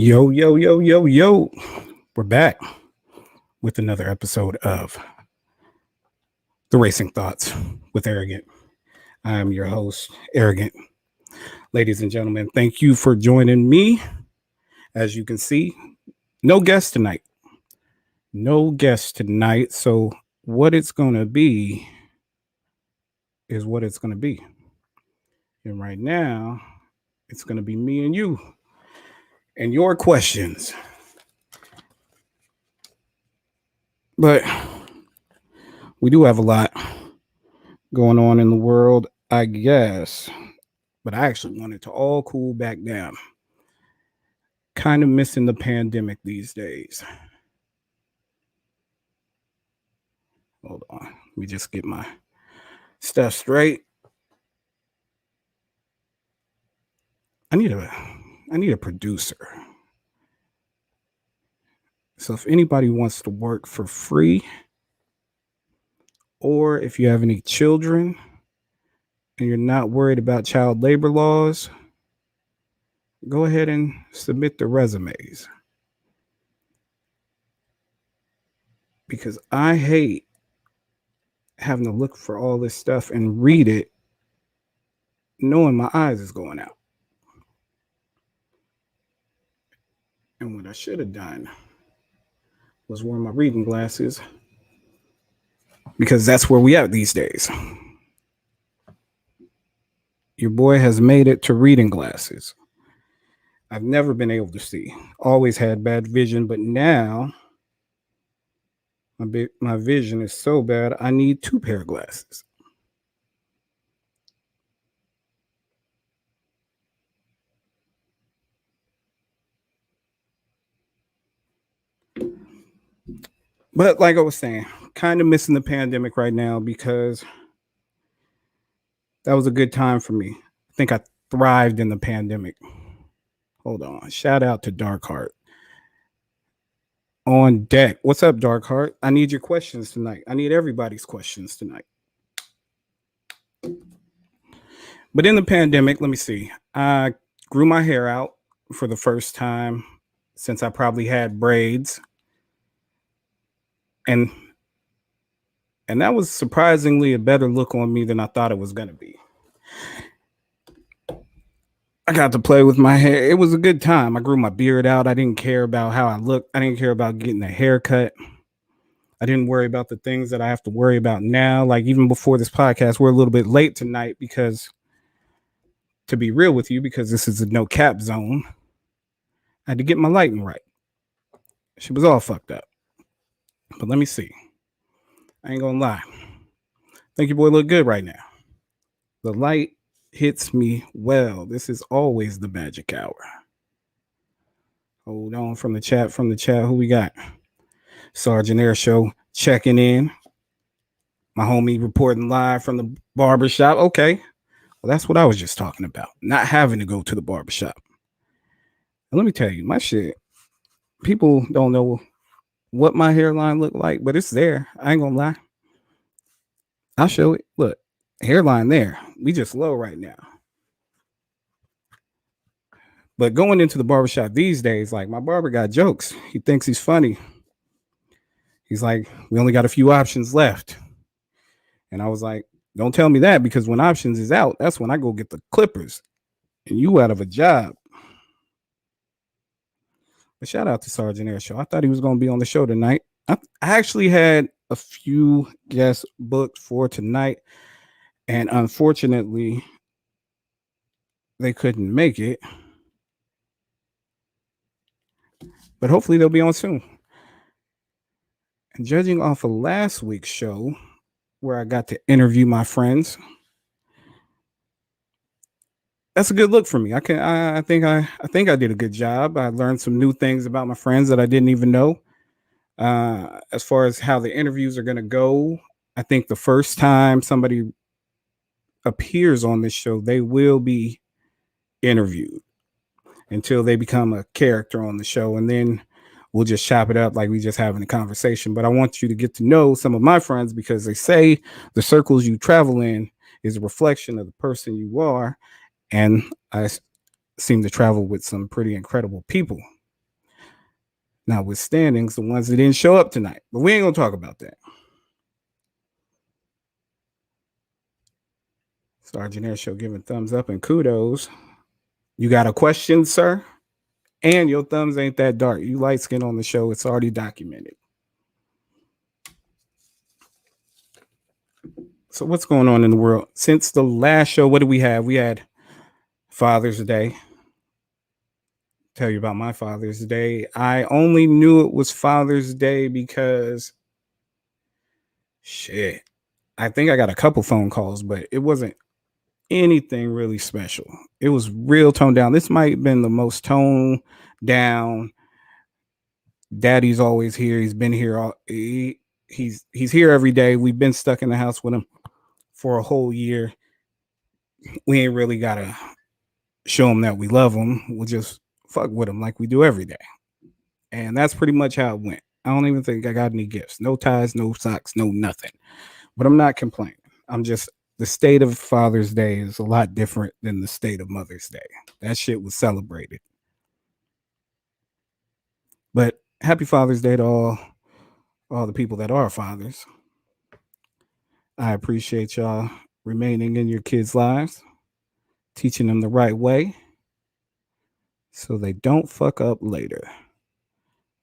Yo, yo, yo, yo, yo. We're back with another episode of The Racing Thoughts with AeroGant. I am your host, AeroGant. Ladies and gentlemen, thank you for joining me. As you can see, no guest tonight. No guest tonight. So, what it's going to be is what it's going to be. And right now, it's going to be me and you and your questions. But we do have a lot going on in the world, I guess. But I actually wanted to all cool back down. Kind of missing the pandemic these days. Hold on. Let me just get my stuff straight. I need a producer. So if anybody wants to work for free, or if you have any children and you're not worried about child labor laws, go ahead and submit the resumes. Because I hate having to look for all this stuff and read it knowing my eyes is going out. And what I should have done was wear my reading glasses, because that's where we at these days. Your boy has made it to reading glasses. I've never been able to see. Always had bad vision, but now my vision is so bad I need 2 pair of glasses. But like I was saying, kind of missing the pandemic right now because that was a good time for me. I think I thrived in the pandemic. Hold on. Shout out to Darkheart. On deck. What's up, Darkheart? I need your questions tonight. I need everybody's questions tonight. But in the pandemic, let me see. I grew my hair out for the first time since I probably had braids. And that was surprisingly a better look on me than I thought it was going to be. I got to play with my hair. It was a good time. I grew my beard out. I didn't care about how I looked. I didn't care about getting a haircut. I didn't worry about the things that I have to worry about now. Like even before this podcast, we're a little bit late tonight because, to be real with you, because this is a no cap zone, I had to get my lighting right. She was all fucked up. But let me see. I ain't gonna lie. Think your boy look good right now. The light hits me well. This is always the magic hour. Hold on, from the chat. Who we got? Sergeant Air Show checking in. My homie reporting live from the barbershop. Okay. Well, that's what I was just talking about. Not having to go to the barbershop. And let me tell you, my shit, people don't know what my hairline look like, but it's there. I ain't gonna lie. I'll show it. Look, hairline there. We just low right now. But going into the barbershop these days, like my barber got jokes. He thinks he's funny. He's like, we only got a few options left. And I was like, don't tell me that, because when options is out, that's when I go get the clippers and you out of a job. But shout out to Sergeant Air Show. I thought he was going to be on the show tonight. I actually had a few guests booked for tonight, and unfortunately, they couldn't make it. But hopefully they'll be on soon. And judging off of last week's show, where I got to interview my friends, that's a good look for me. I think I did a good job. I learned some new things about my friends that I didn't even know. As far as how the interviews are going to go, I think the first time somebody appears on this show, they will be interviewed until they become a character on the show, and then we'll just chop it up like we just having a conversation. But I want you to get to know some of my friends, because they say the circles you travel in is a reflection of the person you are. And I seem to travel with some pretty incredible people. notwithstanding the ones that didn't show up tonight. But we ain't gonna talk about that. Sergeant Air Show giving thumbs up and kudos. You got a question, sir? And your thumbs ain't that dark. You light skin on the show. It's already documented. So what's going on in the world? Since the last show, what did we have? We had Father's Day. Tell you about my Father's Day. I only knew it was Father's Day because shit. I think I got a couple phone calls, but it wasn't anything really special. It was real toned down. This might have been the most toned down. Daddy's always here. He's been here he's here every day. We've been stuck in the house with him for a whole year. We ain't really gotta show him that we love him. We'll just fuck with him like we do every day. And that's pretty much how it went. I don't even think I got any gifts. No ties, no socks, no nothing. But I'm not complaining. I'm just the state of Father's Day is a lot different than the state of Mother's Day. That shit was celebrated. But happy Father's Day to all the people that are fathers. I appreciate y'all remaining in your kids' lives, teaching them the right way so they don't fuck up later.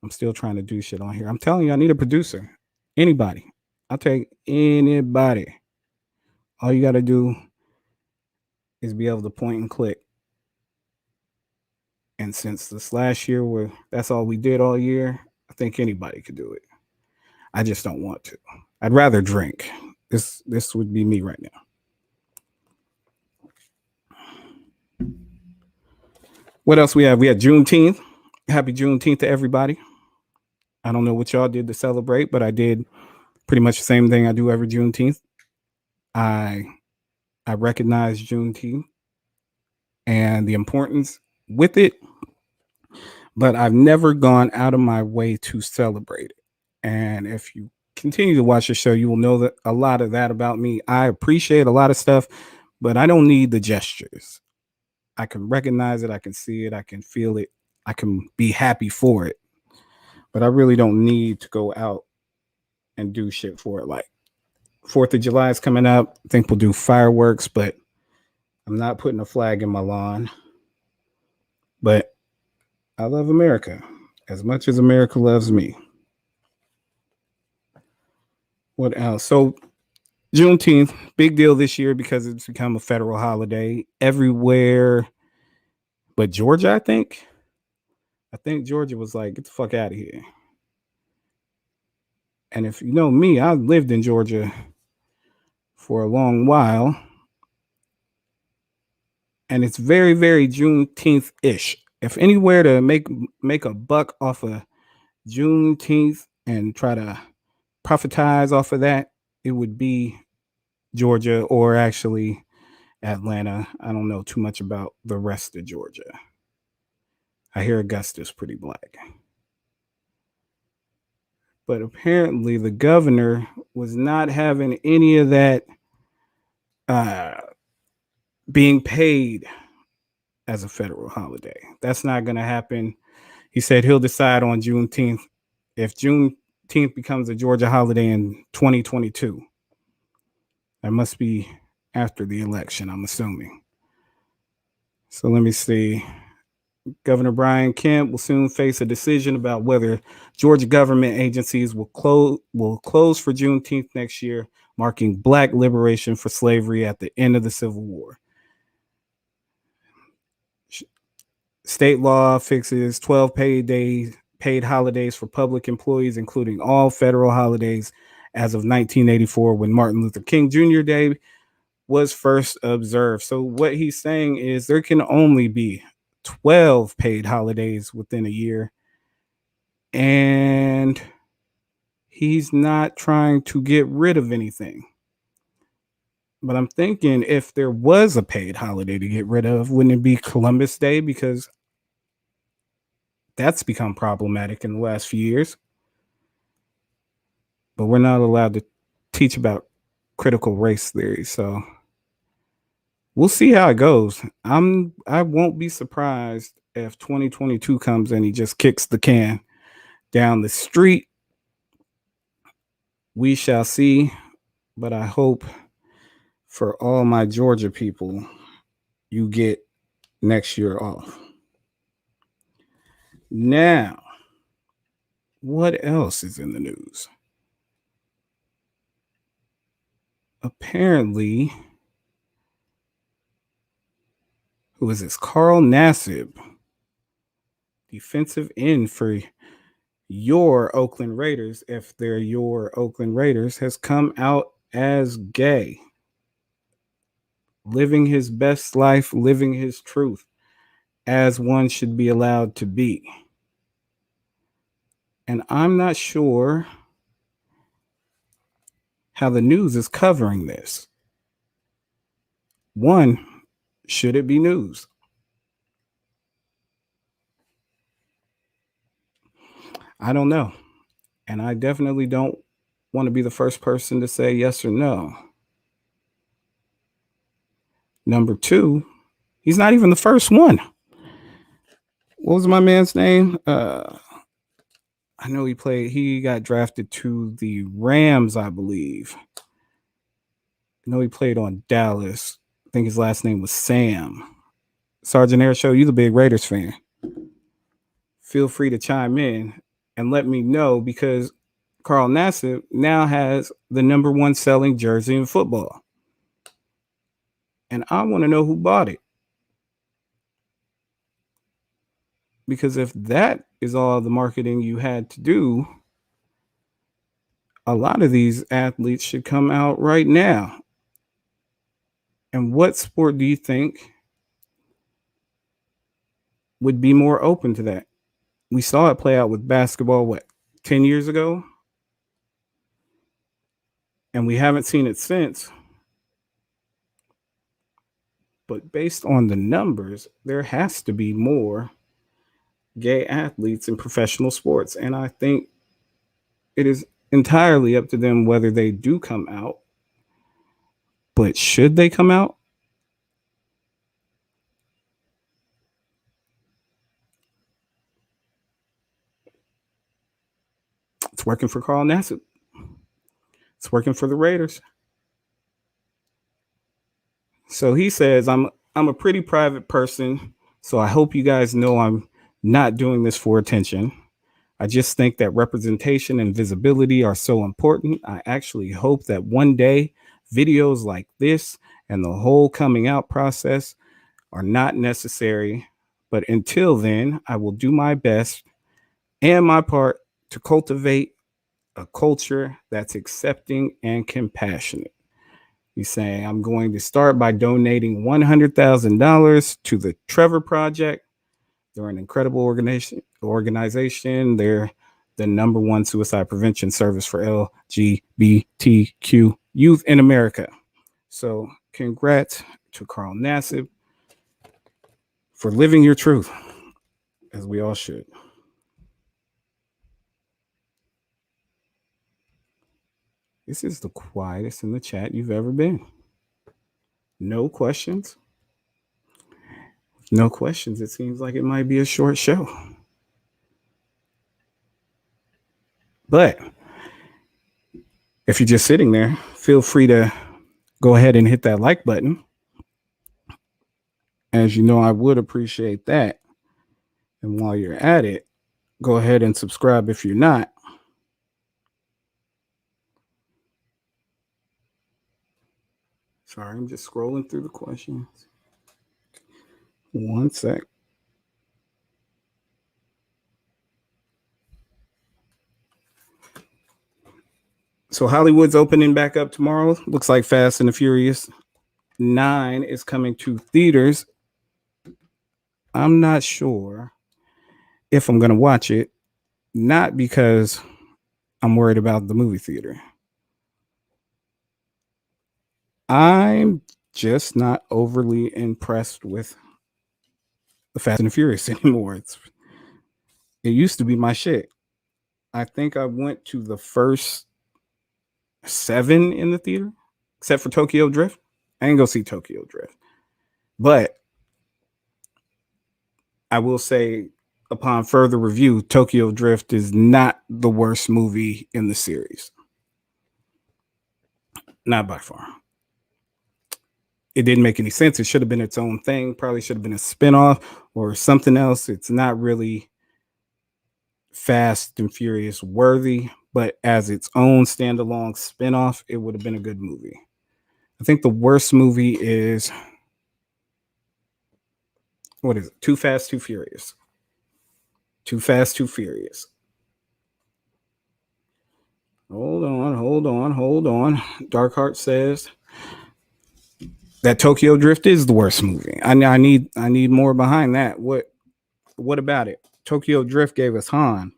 I'm still trying to do shit on here. I'm telling you, I need a producer. Anybody. I'll take anybody. All you got to do is be able to point and click. And since this last year, where that's all we did all year, I think anybody could do it. I just don't want to. I'd rather drink. This would be me right now. What else we have? We had Juneteenth. Happy Juneteenth to everybody. I don't know what y'all did to celebrate, but I did pretty much the same thing I do every Juneteenth. I recognize Juneteenth and the importance with it, but I've never gone out of my way to celebrate it. And if you continue to watch the show, you will know that a lot of that about me. I appreciate a lot of stuff, but I don't need the gestures. I can recognize it, I can see it, I can feel it, I can be happy for it. But I really don't need to go out and do shit for it. Like 4th of July is coming up. I think we'll do fireworks, but I'm not putting a flag in my lawn. But I love America as much as America loves me. What else? So Juneteenth, big deal this year because it's become a federal holiday everywhere but Georgia, I think. I think Georgia was like, get the fuck out of here. And if you know me, I lived in Georgia for a long while. And it's very, very Juneteenth-ish. If anywhere to make a buck off of Juneteenth and try to profitize off of that, it would be Georgia or actually Atlanta. I don't know too much about the rest of Georgia. I hear Augusta's pretty black. But apparently the governor was not having any of that being paid as a federal holiday. That's not going to happen. He said he'll decide on Juneteenth. If Juneteenth becomes a Georgia holiday in 2022, that must be after the election, I'm assuming. So let me see. Governor Brian Kemp will soon face a decision about whether Georgia government agencies will close for Juneteenth next year, marking Black liberation for slavery at the end of the Civil War. State law fixes 12 paid holidays for public employees, including all federal holidays as of 1984, when Martin Luther King Jr. Day was first observed. So what he's saying is there can only be 12 paid holidays within a year. And he's not trying to get rid of anything. But I'm thinking if there was a paid holiday to get rid of, wouldn't it be Columbus Day? Because that's become problematic in the last few years. But we're not allowed to teach about critical race theory. So we'll see how it goes. I won't be surprised if 2022 comes and he just kicks the can down the street. We shall see. But I hope for all my Georgia people, you get next year off. Now, what else is in the news? Apparently, who is this? Carl Nassib, defensive end for your Oakland Raiders, if they're your Oakland Raiders, has come out as gay, living his best life, living his truth, as one should be allowed to be. And I'm not sure how the news is covering this. One, should it be news? I don't know. And I definitely don't want to be the first person to say yes or no. Number two, he's not even the first one. What was my man's name? I know he got drafted to the Rams, I believe. I know he played on Dallas. I think his last name was Sam. Sergeant Air Show, you the big Raiders fan. Feel free to chime in and let me know, because Carl Nassib now has the number one selling jersey in football. And I want to know who bought it. Because if that is all the marketing you had to do, a lot of these athletes should come out right now. And what sport do you think would be more open to that? We saw it play out with basketball, 10 years ago? And we haven't seen it since. But based on the numbers, there has to be more gay athletes in professional sports. And I think it is entirely up to them whether they do come out. But should they come out? It's working for Carl Nassib. It's working for the Raiders. So he says, I'm a pretty private person, so I hope you guys know I'm not doing this for attention. I just think that representation and visibility are so important. I actually hope that one day videos like this and the whole coming out process are not necessary. But until then, I will do my best and my part to cultivate a culture that's accepting and compassionate. He's saying, I'm going to start by donating $100,000 to the Trevor Project. They're an incredible organization. They're the number one suicide prevention service for LGBTQ youth in America. So congrats to Carl Nassib for living your truth, as we all should. This is the quietest in the chat you've ever been. No questions. No questions. It seems like it might be a short show. But if you're just sitting there, feel free to go ahead and hit that like button. As you know, I would appreciate that. And while you're at it, go ahead and subscribe if you're not. Sorry, I'm just scrolling through the questions. One sec. So Hollywood's opening back up tomorrow. Looks like Fast and the Furious 9 is coming to theaters. I'm not sure if I'm going to watch it, not because I'm worried about the movie theater. I'm just not overly impressed with the Fast and the Furious anymore. It used to be my shit. I think I went to the first 7 in the theater, except for Tokyo Drift. I didn't go see Tokyo Drift. But I will say upon further review, Tokyo Drift is not the worst movie in the series. Not by far. It didn't make any sense. It should have been its own thing. Probably should have been a spinoff or something else. It's not really Fast and Furious worthy, but as its own standalone spinoff, it would have been a good movie. I think the worst movie is, what is it? Too Fast, Too Furious. Too Fast, Too Furious. Hold on. Darkheart says that Tokyo Drift is the worst movie. I need more behind that. What about it? Tokyo Drift gave us Han.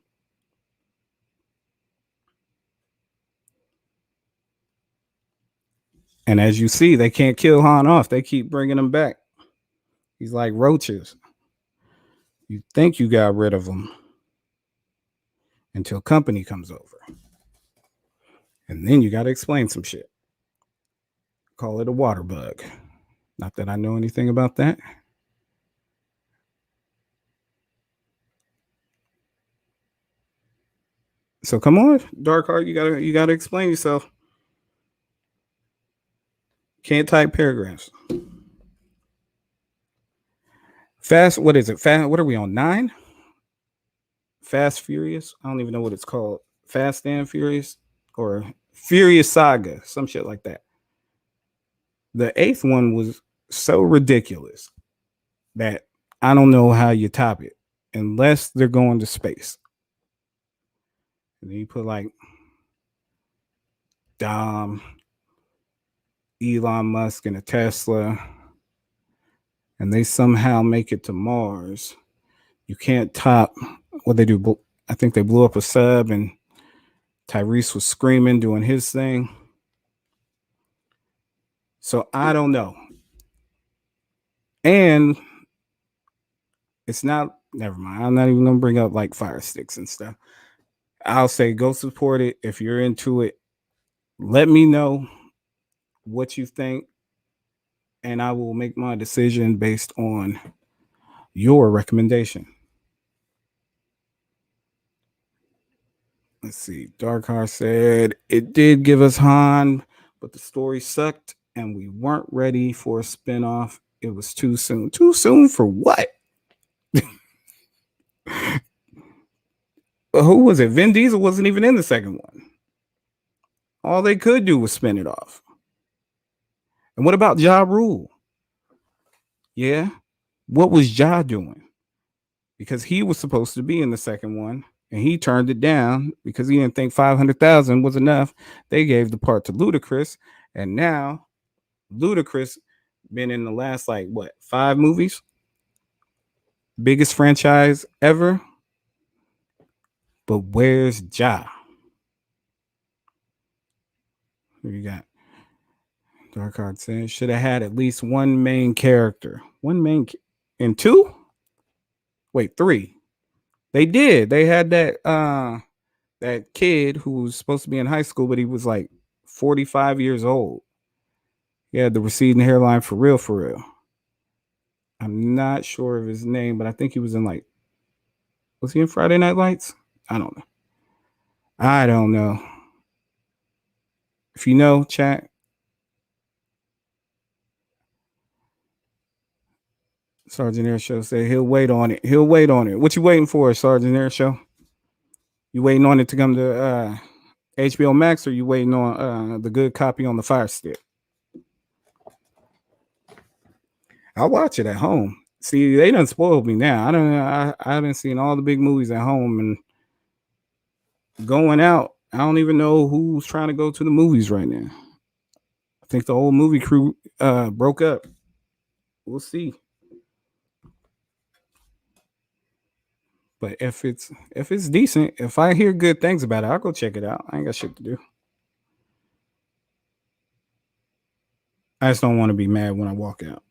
And as you see, they can't kill Han off. They keep bringing him back. He's like roaches. You think you got rid of him until company comes over. And then you got to explain some shit. Call it a water bug. Not that I know anything about that. So come on, Darkheart, you gotta explain yourself. Can't type paragraphs. Fast, what is it? Fast, what are we on? 9? Fast Furious? I don't even know what it's called. Fast and Furious or Furious Saga, some shit like that. The 8th one was so ridiculous that I don't know how you top it unless they're going to space. And then you put like Elon Musk and a Tesla, and they somehow make it to Mars. You can't top what they do. I think they blew up a sub, and Tyrese was screaming, doing his thing. So I don't know. And it's not, never mind. I'm not even going to bring up like fire sticks and stuff. I'll say go support it. If you're into it, let me know what you think, and I will make my decision based on your recommendation. Let's see. Darkheart said it did give us Han, but the story sucked and we weren't ready for a spinoff. It was too soon. Too soon for what? Who was it? Vin Diesel wasn't even in the second one. All they could do was spin it off. And what about Ja Rule? Yeah. What was Ja doing? Because he was supposed to be in the second one and he turned it down because he didn't think 500,000 was enough. They gave the part to Ludacris, and now Ludacris been in the last like what 5 movies, biggest franchise ever. But where's Ja? Who you got? Darkheart says should have had at least one main character. And 2? Wait, 3. They did. They had that kid who was supposed to be in high school, but he was like 45 years old. He had the receding hairline for real, for real. I'm not sure of his name, but I think he was in like, was he in Friday Night Lights? I don't know. If you know, chat. Sergeant Airshow said he'll wait on it. What you waiting for, Sergeant Airshow? You waiting on it to come to HBO Max, or you waiting on the good copy on the Fire Stick? I'll watch it at home. See, they done spoiled me now. I don't know. I haven't seen all the big movies at home, and going out, I don't even know who's trying to go to the movies right now. I think the whole movie crew broke up. We'll see. But if it's decent, if I hear good things about it, I'll go check it out. I ain't got shit to do. I just don't want to be mad when I walk out.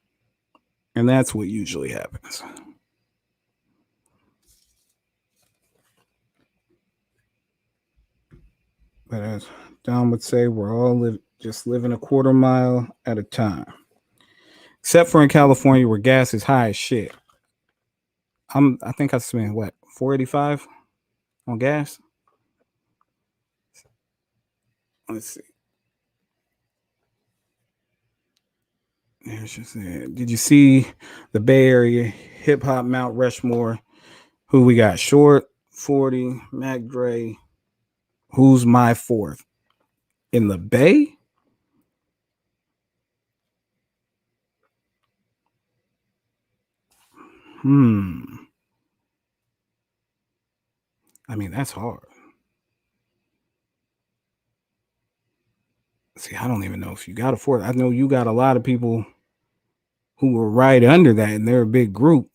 And that's what usually happens. But as Don would say, we're all just living a quarter mile at a time. Except for in California where gas is high as shit. I think I spent what, 485 on gas. Let's see. Did you see the Bay Area hip hop Mount Rushmore? Who we got? Short, 40, Mac Dre. Who's my fourth? In the Bay? Hmm. I mean, that's hard. See, I don't even know if you got a fourth. I know you got a lot of people who were right under that, and they're a big group.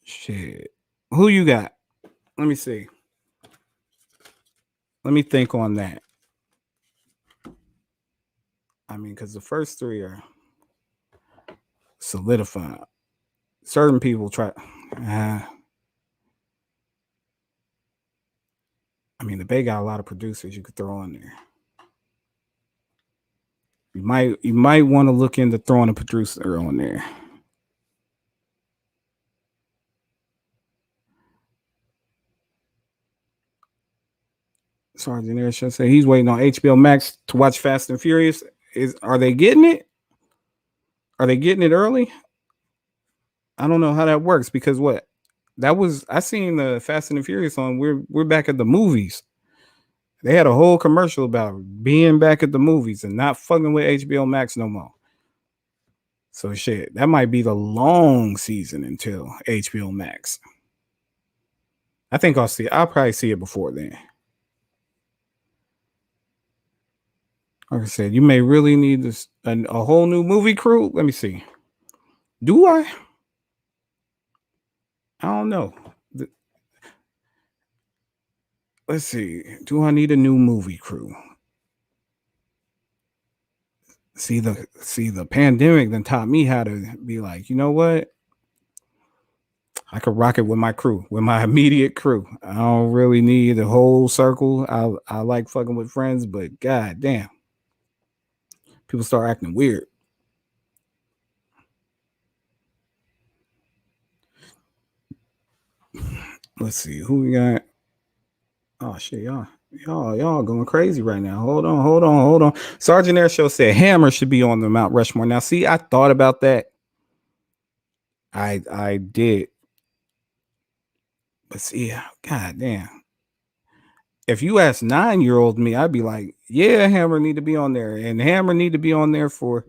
Shit. Who you got? Let me see. Let me think on that. I mean, because the first three are solidified. Certain people try. I mean, the Bay got a lot of producers you could throw on there. You might want to look into throwing a producer on there. Sergeant Air should say he's waiting on HBO Max to watch Fast and Furious. Are they getting it? Are they getting it early? I don't know how that works because what that was I seen the Fast and the Furious on we're back at the movies. They had a whole commercial about being back at the movies and not fucking with HBO Max no more. So shit, that might be the long season until HBO Max. I think I'll probably see it before then. Like I said, you may really need a whole new movie crew. Let me see. Do I? I don't know. Let's see. Do I need a new movie crew? See the pandemic then taught me how to be like, you know what? I could rock it with my crew, with my immediate crew. I don't really need a whole circle. I like fucking with friends, but god damn, people start acting weird. Let's see who we got. Oh shit, y'all going crazy right now. Hold on. Sergeant Air Show said Hammer should be on the Mount Rushmore. Now, see, I thought about that. I did, but see, god damn. If you ask 9-year-old me, I'd be like, yeah, Hammer need to be on there, and Hammer need to be on there for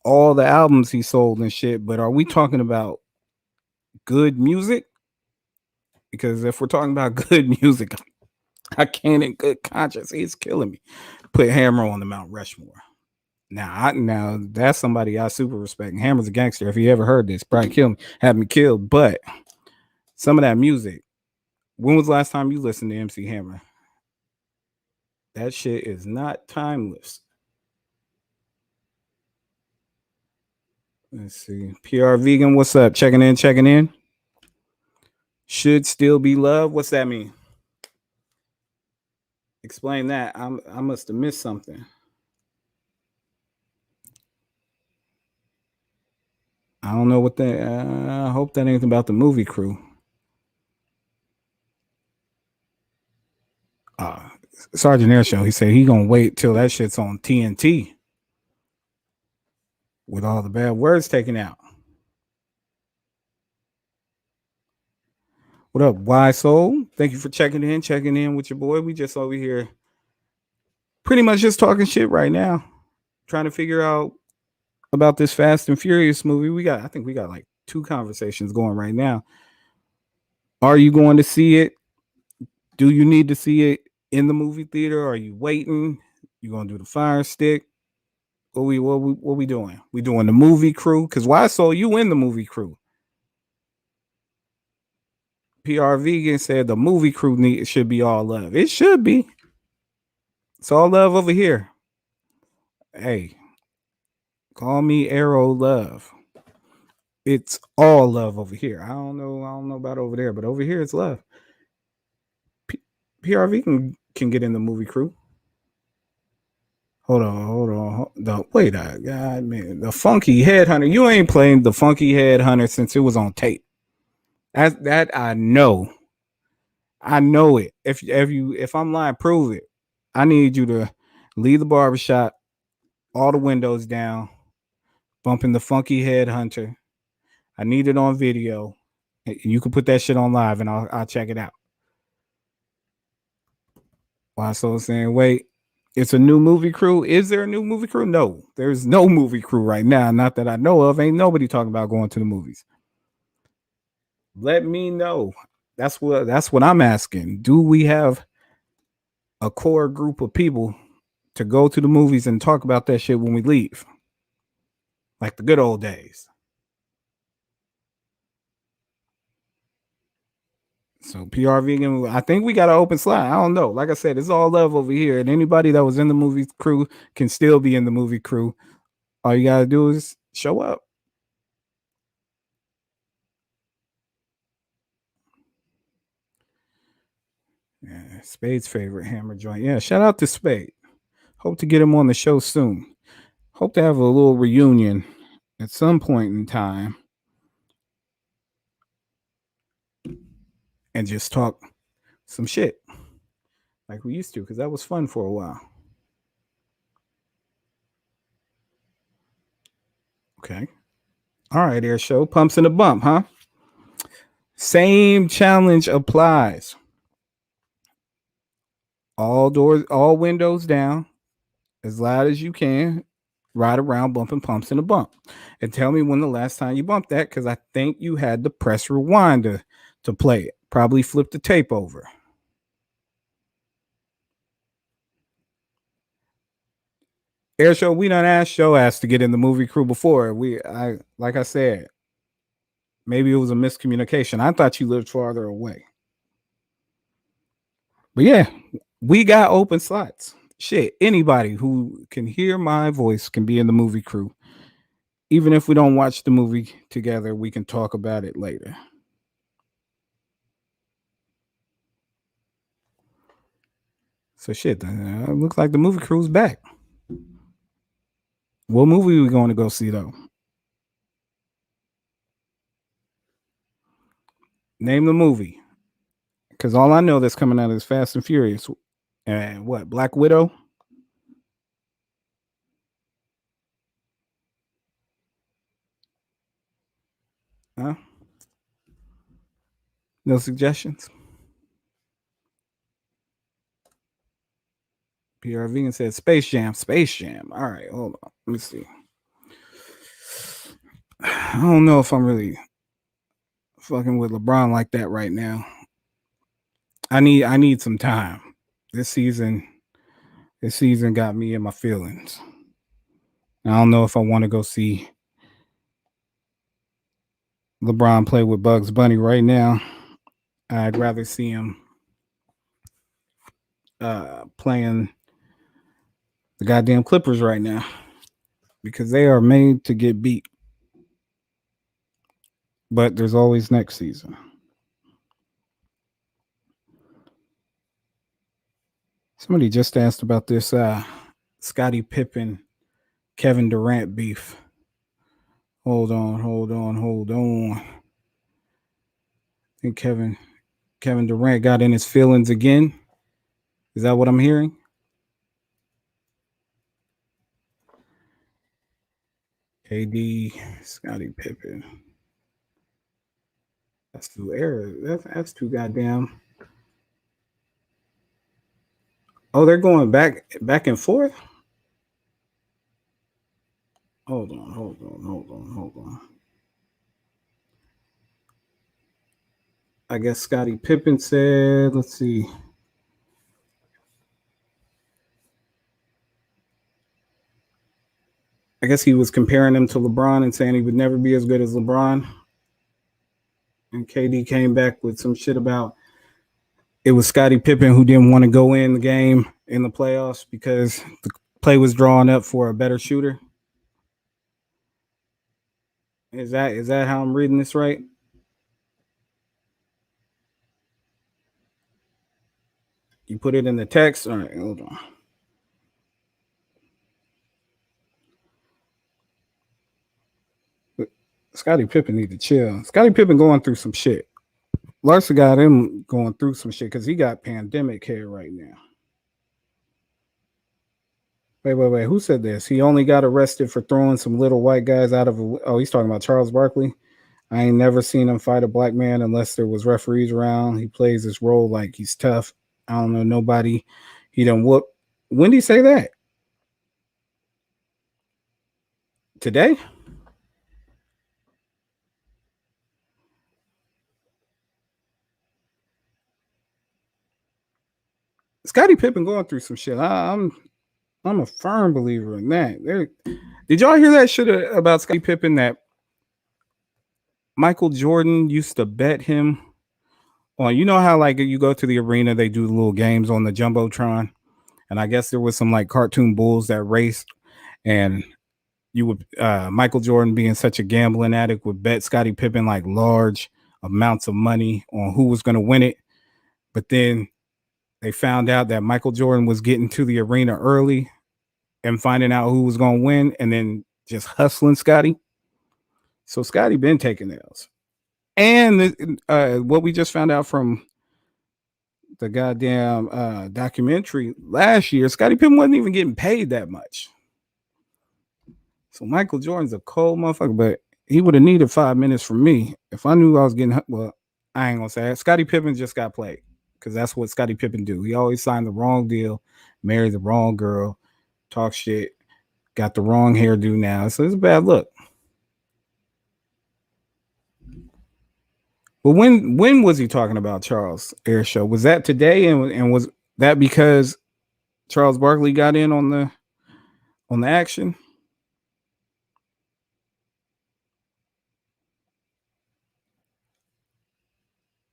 all the albums he sold and shit. But are we talking about good music? Because if we're talking about good music, I can't in good conscience. He's killing me. Put Hammer on the Mount Rushmore. Now that's somebody I super respect. Hammer's a gangster. If he ever heard this, probably kill me, have me killed. But some of that music. When was the last time you listened to MC Hammer? That shit is not timeless. Let's see. PR Vegan, what's up? Checking in. Should still be love. What's that mean? Explain that. I must have missed something. I don't know what that. I hope that ain't about the movie crew. Sergeant Air Show. He said he gonna wait till that shit's on TNT with all the bad words taken out. What up, Y Soul? Thank you for checking in with your boy. We just over here, pretty much just talking shit right now, trying to figure out about this Fast and Furious movie. I think we got like 2 conversations going right now. Are you going to see it? Do you need to see it in the movie theater? Are you waiting? You gonna do the Fire Stick? What we doing? We doing the movie crew? Cause why so you in the movie crew? PR Vegan said the movie crew should be all love. It should be. It's all love over here. Hey, call me Arrow Love. It's all love over here. I don't know about over there, but over here it's love. PRV can get in the movie crew. hold on. Wait, God, man, the Funky Headhunter. You ain't playing the Funky Headhunter since it was on tape. That I know. I know it. If I'm lying, prove it. I need you to leave the barbershop, all the windows down, bumping the Funky Headhunter. I need it on video. You can put that shit on live, and I'll check it out. Why so saying, wait, it's a new movie crew. Is there a new movie crew? No, there's no movie crew right now. Not that I know of. Ain't nobody talking about going to the movies. Let me know. That's what I'm asking. Do we have a core group of people to go to the movies and talk about that shit when we leave? Like the good old days. So PR vegan, I think we got an open slot. I don't know. Like I said, it's all love over here, and anybody that was in the movie crew can still be in the movie crew. All you gotta do is show up. Yeah, Spade's favorite hammer joint. Yeah, shout out to Spade. Hope to get him on the show soon. Hope to have a little reunion at some point in time and just talk some shit like we used to, because that was fun for a while. Okay. All right, Air Show. Pumps in a bump, huh? Same challenge applies. All doors, all windows down, as loud as you can. Ride around bumping pumps in a bump. And tell me when the last time you bumped that, because I think you had to press rewind to play it. Probably flip the tape over. Air Show, we done asked your ass to get in the movie crew before. I like I said, maybe it was a miscommunication. I thought you lived farther away. But yeah, we got open slots. Shit, anybody who can hear my voice can be in the movie crew. Even if we don't watch the movie together, we can talk about it later. So shit, looks like the movie crew's back. What movie are we going to go see though? Name the movie, because all I know that's coming out is Fast and Furious, and what Black Widow. Huh? No suggestions. PR Vegan said Space Jam. Space Jam. All right, hold on. Let me see. I don't know if I'm really fucking with LeBron like that right now. I need some time. This season, this season got me in my feelings. I don't know if I want to go see LeBron play with Bugs Bunny right now. I'd rather see him playing the goddamn Clippers right now because they are made to get beat. But there's always next season. Somebody just asked about this Scottie Pippen, Kevin Durant beef. Hold on. I think Kevin Durant got in his feelings again. Is that what I'm hearing? KD, Scottie Pippen. That's too error. That's too goddamn. Oh, they're going back and forth. Hold on. I guess Scottie Pippen said, let's see. I guess he was comparing him to LeBron and saying he would never be as good as LeBron. And KD came back with some shit about it was Scottie Pippen who didn't want to go in the game in the playoffs because the play was drawn up for a better shooter. Is that how I'm reading this right? You put it in the text. All right, hold on. Scottie Pippen need to chill. Scottie Pippen going through some shit. Larsa got him going through some shit because he got pandemic hair right now. Wait. Who said this? He only got arrested for throwing some little white guys out of a. Oh, he's talking about Charles Barkley. I ain't never seen him fight a black man unless there was referees around. He plays his role like he's tough. I don't know nobody. He done whoop. When did he say that? Today? Scottie Pippen going through some shit. I'm a firm believer in that. Did y'all hear that shit about Scottie Pippen that Michael Jordan used to bet him on? You know how like you go to the arena, they do the little games on the jumbotron, and I guess there was some like cartoon bulls that raced, and you would Michael Jordan being such a gambling addict would bet Scottie Pippen like large amounts of money on who was going to win it, but then they found out that Michael Jordan was getting to the arena early and finding out who was going to win, and then just hustling Scottie. So Scottie been taking L's. And what we just found out from the goddamn documentary last year, Scottie Pippen wasn't even getting paid that much. So Michael Jordan's a cold motherfucker, but he would have needed 5 minutes from me if I knew I was getting. Well, I ain't gonna say it. Scottie Pippen just got played because that's what Scottie Pippen do. He always signed the wrong deal, married the wrong girl, talk shit, got the wrong hairdo now. So it's a bad look. But when was he talking about Charles Air Show? Was that today? And was that because Charles Barkley got in on the action?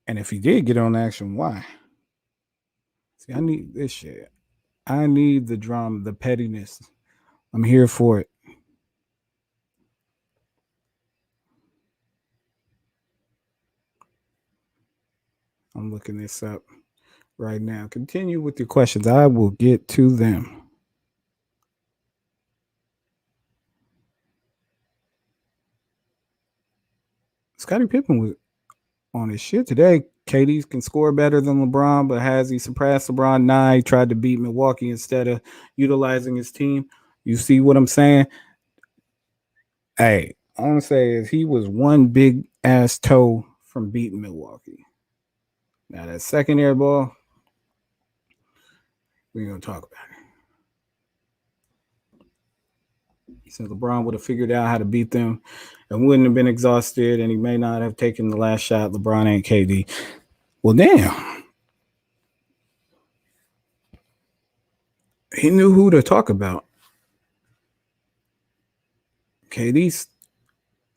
And if he did get on action, why? See, I need this shit. I need the drama, the pettiness. I'm here for it. I'm looking this up right now. Continue with your questions. I will get to them. Scottie Pippen was on his shit today. KD can score better than LeBron, but has he surpassed LeBron? Nah, he tried to beat Milwaukee instead of utilizing his team. You see what I'm saying? Hey, I want to say is he was one big ass toe from beating Milwaukee. Now that second air ball, we're gonna talk about it. Since LeBron would have figured out how to beat them and wouldn't have been exhausted, and he may not have taken the last shot, LeBron ain't KD. Well, damn. He knew who to talk about. KD's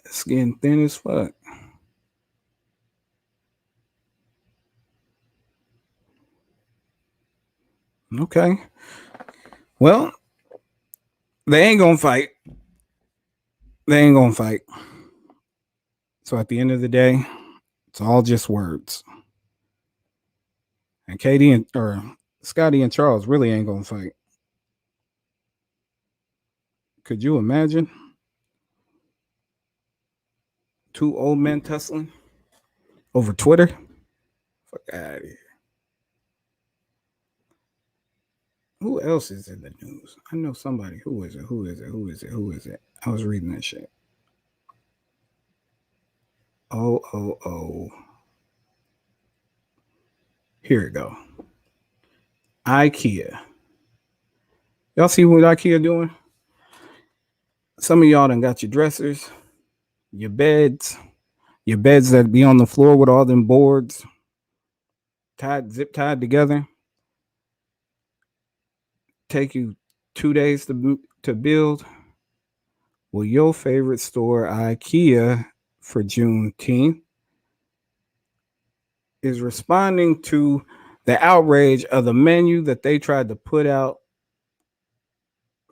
skin thin as fuck. Okay. Well, they ain't gonna fight. They ain't gonna fight. So at the end of the day, it's all just words. And KD and or Scottie and Charles really ain't gonna fight. Could you imagine two old men tussling over Twitter? Fuck out of here. Who else is in the news? I know somebody. Who is it? Who is it? Who is it? Who is it? I was reading that shit. Oh. Here we go. IKEA. Y'all see what IKEA doing? Some of y'all done got your dressers, your beds that be on the floor with all them boards zip tied together. Take you 2 days to build. Well, your favorite store, IKEA, for Juneteenth, is responding to the outrage of the menu that they tried to put out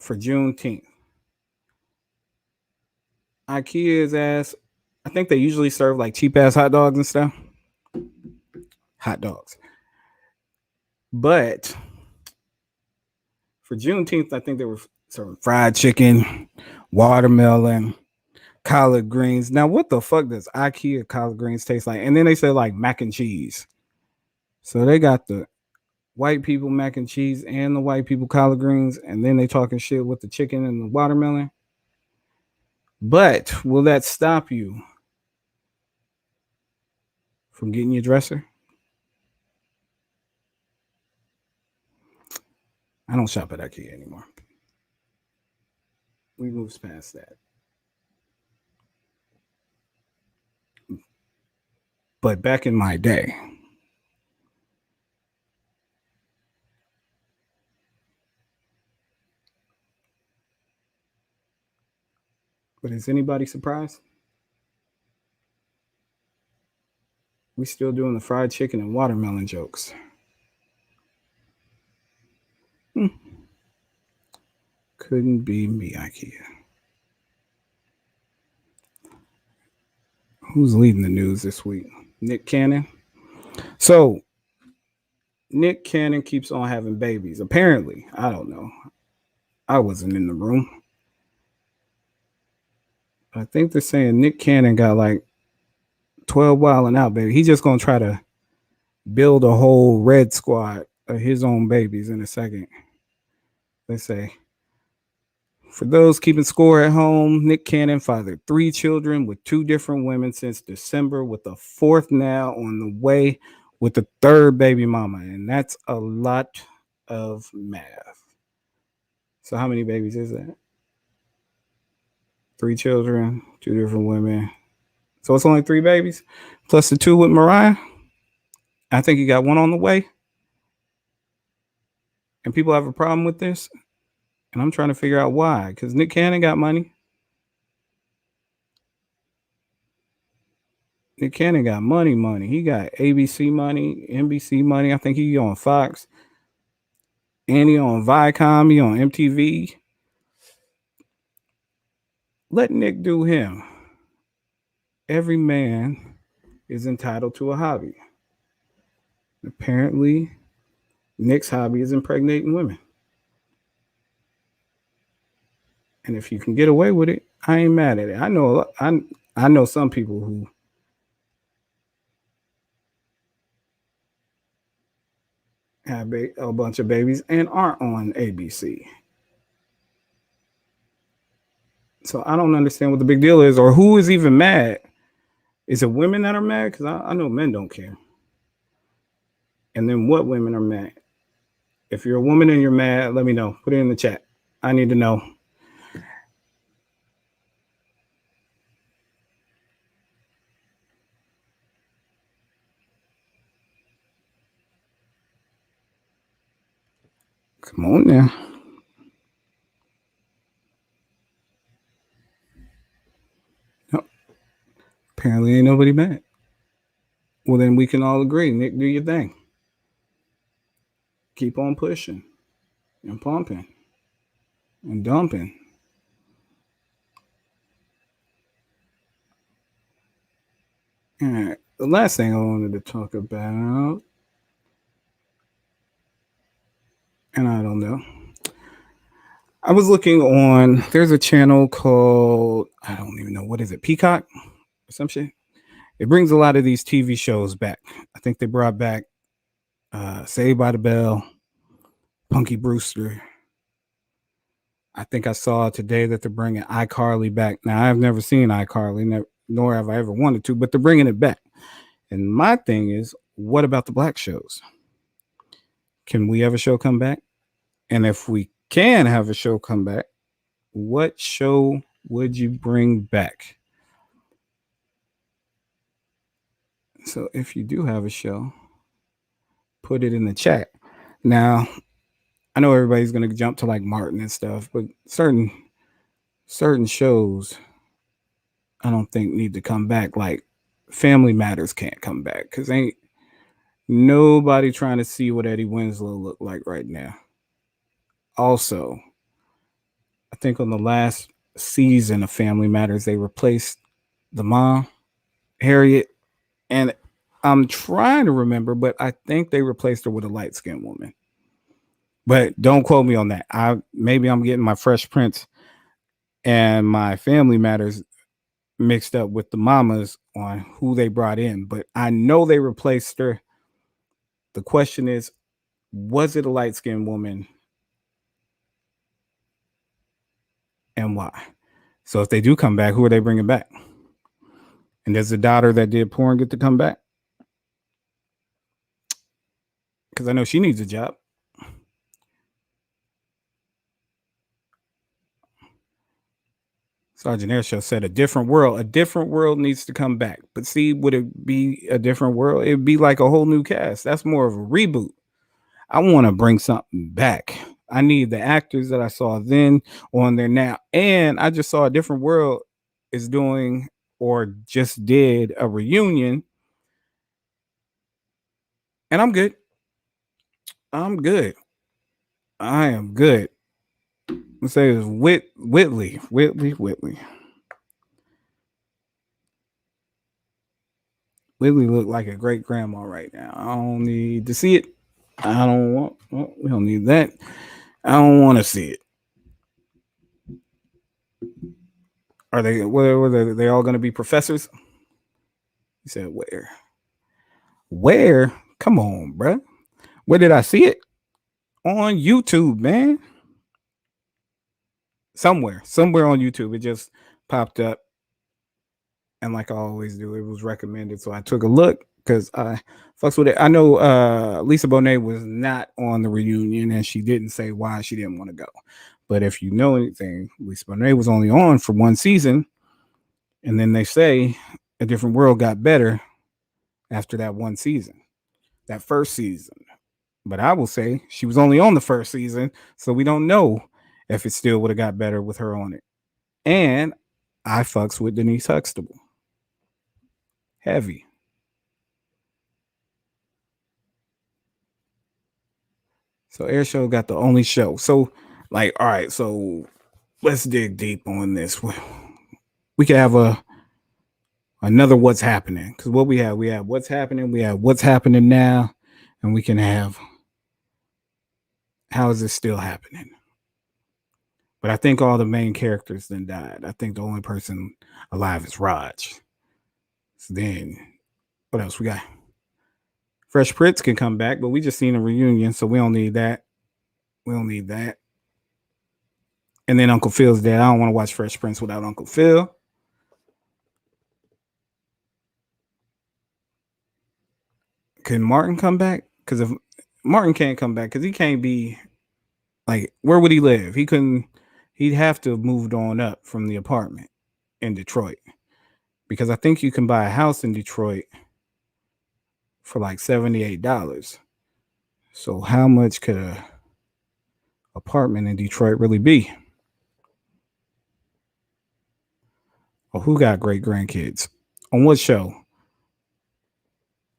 for Juneteenth. IKEA's ass, I think they usually serve like cheap ass hot dogs and stuff. Hot dogs. But for Juneteenth, I think they were serving fried chicken, watermelon, Collard greens. Now, what the fuck does IKEA collard greens taste like? And then they say like mac and cheese. So they got the white people mac and cheese and the white people collard greens, and then they talking shit with the chicken and the watermelon. But will that stop you from getting your dresser? I don't shop at IKEA anymore. We moved past that. But back in my day, but is anybody surprised? We still doing the fried chicken and watermelon jokes. Hmm. Couldn't be me, IKEA. Who's leading the news this week? Nick Cannon. So Nick Cannon keeps on having babies. Apparently, I don't know. I wasn't in the room. I think they're saying Nick Cannon got like 12 wilding out, baby. He's just gonna try to build a whole red squad of his own babies in a second. They say, for those keeping score at home, Nick Cannon fathered 3 children with 2 different women since December, with a fourth now on the way with the third baby mama. And that's a lot of math. So, how many babies is that? 3 children, 2 different women. So, it's only 3 babies plus the 2 with Mariah. I think he got 1 on the way. And people have a problem with this. And I'm trying to figure out why. Because Nick Cannon got money. Nick Cannon got money. He got ABC money, NBC money. I think he on Fox. And he on Viacom. He on MTV. Let Nick do him. Every man is entitled to a hobby. Apparently, Nick's hobby is impregnating women. And if you can get away with it, I ain't mad at it. I know some people who have a bunch of babies and aren't on ABC. So I don't understand what the big deal is, or who is even mad. Is it women that are mad? Because I know men don't care. And then what women are mad? If you're a woman and you're mad, let me know. Put it in the chat. I need to know. Come on now. No, apparently ain't nobody mad. Well, then we can all agree. Nick, do your thing. Keep on pushing and pumping and dumping. All right. The last thing I wanted to talk about, and I don't know. I was looking on, there's a channel called, I don't even know, what is it, Peacock or some shit? It brings a lot of these TV shows back. I think they brought back Saved by the Bell, Punky Brewster. I think I saw today that they're bringing iCarly back. Now, I've never seen iCarly, nor have I ever wanted to, but they're bringing it back. And my thing is, what about the black shows? Can we have a show come back? And if we can have a show come back, what show would you bring back? So if you do have a show, put it in the chat. Now, I know everybody's gonna jump to like Martin and stuff, but certain shows I don't think need to come back. Like Family Matters can't come back because ain't nobody trying to see what Eddie Winslow look like right now. Also, I think on the last season of Family Matters, they replaced the mom, Harriet, and I'm trying to remember, but I think they replaced her with a light skinned woman. But don't quote me on that. Maybe I'm getting my Fresh Prince and my Family Matters mixed up with the mamas on who they brought in, but I know they replaced her. The question is, was it a light skinned woman and why? So if they do come back, who are they bringing back? And does the daughter that did porn get to come back? Because I know she needs a job. Sergeant Airshow said a different world. A different world needs to come back. But see, would it be a different world? It'd be like a whole new cast. That's more of a reboot. I want to bring something back. I need the actors that I saw then on there now. And I just saw a different world is doing or just did a reunion. And I'm good. I'm good. I am good. Let's say it's Whitley. Whitley look like a great grandma right now. I don't need to see it. I don't want. Well, we don't need that. I don't want to see it. Are they? Were they all going to be professors? He said, "Where? Where? Come on, bruh. Where did I see it? On YouTube, man. Somewhere on YouTube. It just popped up, and like I always do, it was recommended. So I took a look because I fucks with it. I know Lisa Bonet was not on the reunion, and she didn't say why she didn't want to go. But if you know anything, Lisa Bonet was only on for one season, and then they say A Different World got better after that one season, that first season. But I will say she was only on the first season, so we don't know if it still would have got better with her on it. And I fucks with Denise Huxtable. Heavy. So Air Show got the only show. So, like, all right, so let's dig deep on this. We could have another what's happening. Because what we have what's happening, we have what's happening now, and we can have how is this still happening? But I think all the main characters then died. I think the only person alive is Raj. So then, what else we got? Fresh Prince can come back, but we just seen a reunion, so we don't need that. We don't need that. And then Uncle Phil's dead. I don't want to watch Fresh Prince without Uncle Phil. Can Martin come back? Because if Martin can't come back, because he can't be like, where would he live? He couldn't. He'd have to have moved on up from the apartment in Detroit, because I think you can buy a house in Detroit for like $78. So how much could a apartment in Detroit really be? Well, who got great grandkids? On what show?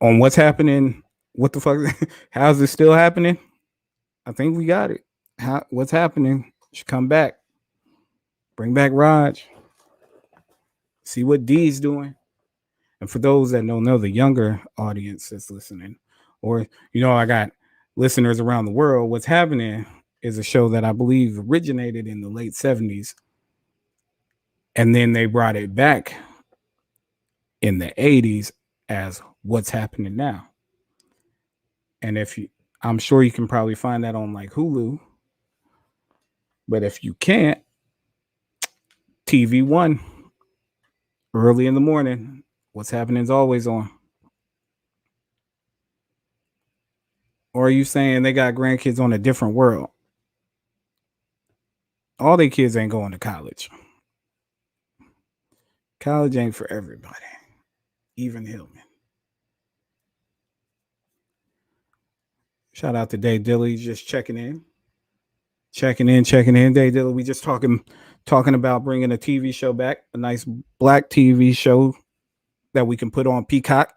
On what's happening? What the fuck? How's it still happening? I think we got it. What's happening? Should come back. Bring back Raj. See what D's doing. And for those that don't know, the younger audience that's listening, or I got listeners around the world. What's happening is a show that I believe originated in the late 70s, and then they brought it back in the 80s as What's Happening Now. And I'm sure you can probably find that on like Hulu, but if you can't, TV One, early in the morning, What's Happening is always on. Or are you saying they got grandkids on a different world? All their kids ain't going to college. College ain't for everybody, even Hillman. Shout out to Dave Dilly, just checking in. Dave Dilly, we just talking about bringing a TV show back, a nice black TV show that we can put on Peacock,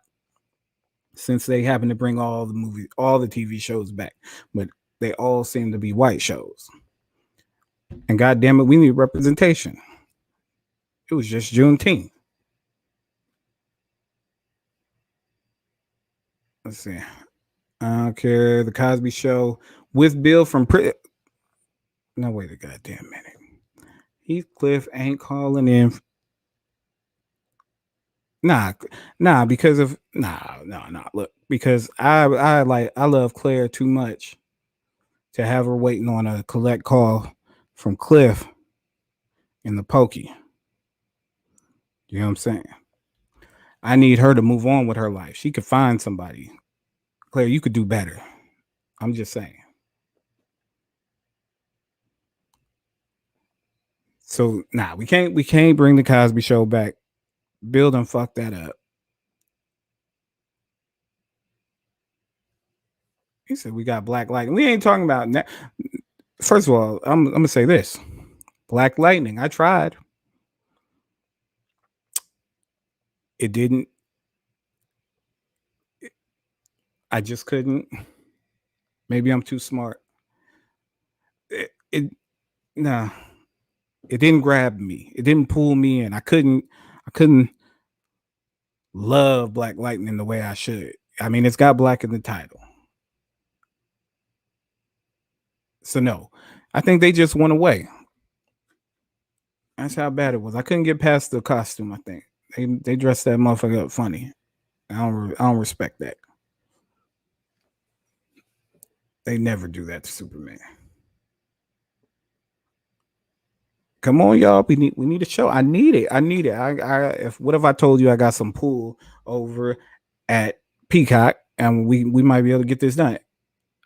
since they happen to bring all the TV shows back, but they all seem to be white shows. And God damn it, we need representation. It was just Juneteenth. Let's see. I don't care. The Cosby Show with Bill from No, wait a goddamn minute. Heathcliff ain't calling in. Nah, nah, because of nah. Look, because I love Claire too much to have her waiting on a collect call from Cliff in the pokey. You know what I'm saying? I need her to move on with her life. She could find somebody. Claire, you could do better. I'm just saying. So nah, we can't bring the Cosby Show back. Bill done fucked that up. He said we got Black Lightning. We ain't talking about that. First of all, I'm gonna say this: Black Lightning. I tried. It didn't. I just couldn't. Maybe I'm too smart. It nah. It didn't grab me. It didn't pull me in. I couldn't love Black Lightning the way I should. I mean, it's got black in the title. So no. I think they just went away. That's how bad it was. I couldn't get past the costume, I think. They dressed that motherfucker up funny. I don't respect that. They never do that to Superman. Come on, y'all. We need a show. I need it. I need it. I if what if I told you I got some pool over at Peacock and we might be able to get this done.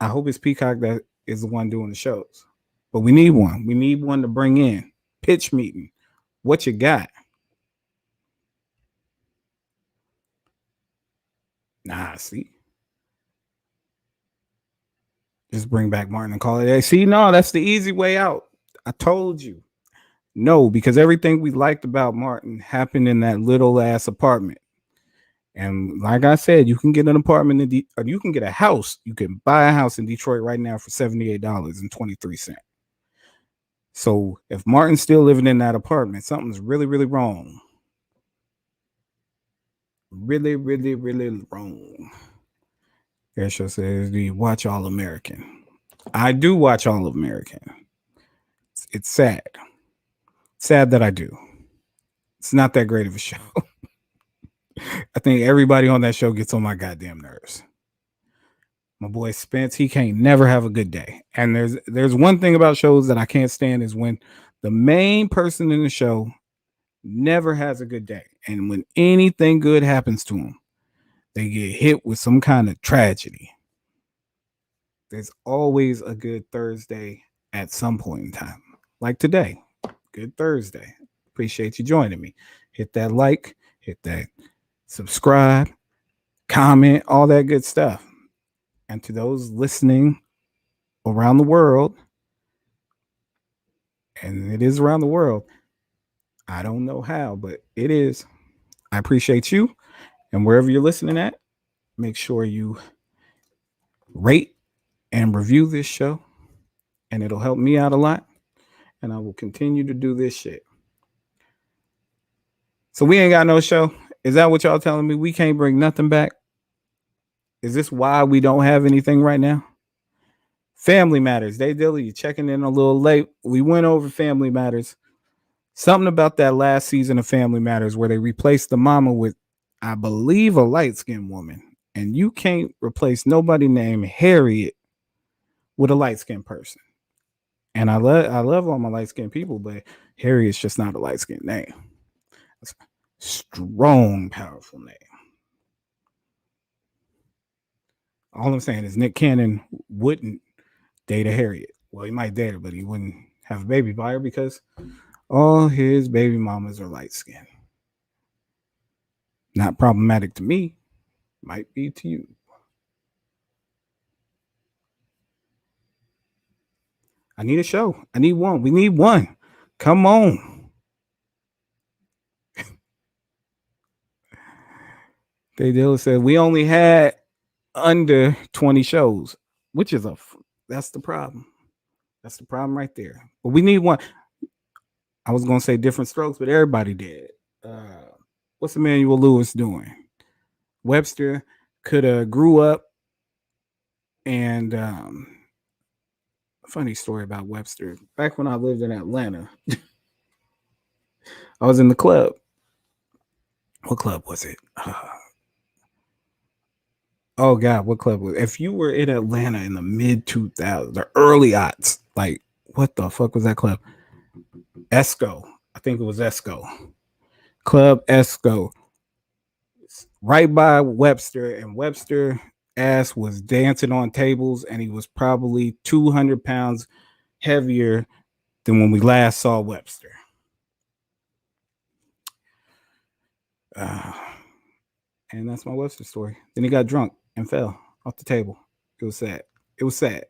I hope it's Peacock that is the one doing the shows. But we need one. We need one to bring in. Pitch meeting. What you got? Nah, see. Just bring back Martin and call it a. See, no, that's the easy way out. I told you. No, because everything we liked about Martin happened in that little ass apartment. And like I said, you can get an apartment or you can get a house. You can buy a house in Detroit right now for $78.23. So if Martin's still living in that apartment, something's really, really wrong. Really, really, really wrong. Airshow says, "Do you watch All American?" I do watch All American. It's sad. Sad that I do. It's not that great of a show. I think everybody on that show gets on my goddamn nerves. My boy Spence, he can't never have a good day. And there's one thing about shows that I can't stand is when the main person in the show never has a good day. And when anything good happens to them, they get hit with some kind of tragedy. There's always a good Thursday at some point in time. Like today. Good Thursday. Appreciate you joining me. Hit that like, hit that subscribe, comment, all that good stuff. And to those listening around the world, and it is around the world, I don't know how, but it is. I appreciate you. And wherever you're listening at, make sure you rate and review this show, and it'll help me out a lot. And I will continue to do this shit. So we ain't got no show. Is that what y'all telling me? We can't bring nothing back? Is this why we don't have anything right now? Family Matters. They Dilly, you checking in a little late. We went over Family Matters. Something about that last season of Family Matters where they replaced the mama with, I believe, a light skinned woman. And you can't replace nobody named Harriet with a light skinned person. And I love all my light skinned people, but Harriet's just not a light skinned name. It's a strong, powerful name. All I'm saying is Nick Cannon wouldn't date a Harriet. Well, he might date her, but he wouldn't have a baby by her because all his baby mamas are light skinned. Not problematic to me, might be to you. I need a show. I need one. We need one. Come on. They deal said we only had under 20 shows, which is that's the problem. That's the problem right there. But we need one. I was gonna say different strokes, but everybody did. What's Emmanuel Lewis doing? Webster could have grew up and funny story about Webster. Back when I lived in Atlanta, I was in the club What club was it? Oh God, what club was it? If you were in Atlanta in the mid 2000s, the early aughts, like what the fuck was that club? Esco. I think it was Esco. Club Esco. Right by Webster, and Webster ass was dancing on tables, and he was probably 200 pounds heavier than when we last saw Webster. Uh, and that's my Webster story. Then he got drunk and fell off the table. It was sad. It was sad.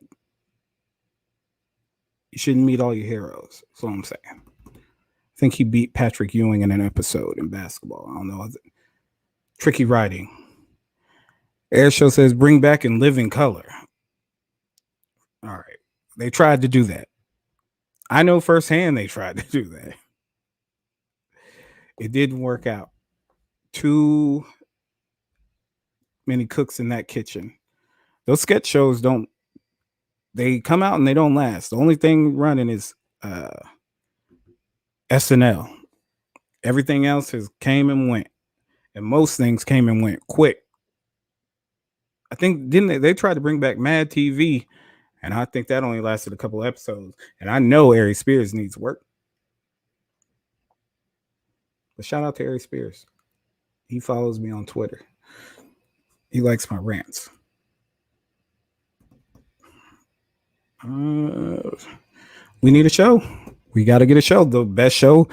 You shouldn't meet all your heroes. That's all I'm saying. I think he beat Patrick Ewing in an episode in basketball. I don't know. Tricky writing. Air Show says bring back in living color. All right. They tried to do that. I know firsthand they tried to do that. It didn't work out. Too many cooks in that kitchen. Those sketch shows don't, they come out and they don't last. The only thing running is SNL. Everything else has came and went. And most things came and went quick. I think didn't they tried to bring back Mad TV, and I think that only lasted a couple episodes. And I know Ari Spears needs work. But shout out to Ari Spears. He follows me on Twitter. He likes my rants. We need a show. We got to get a show. The best show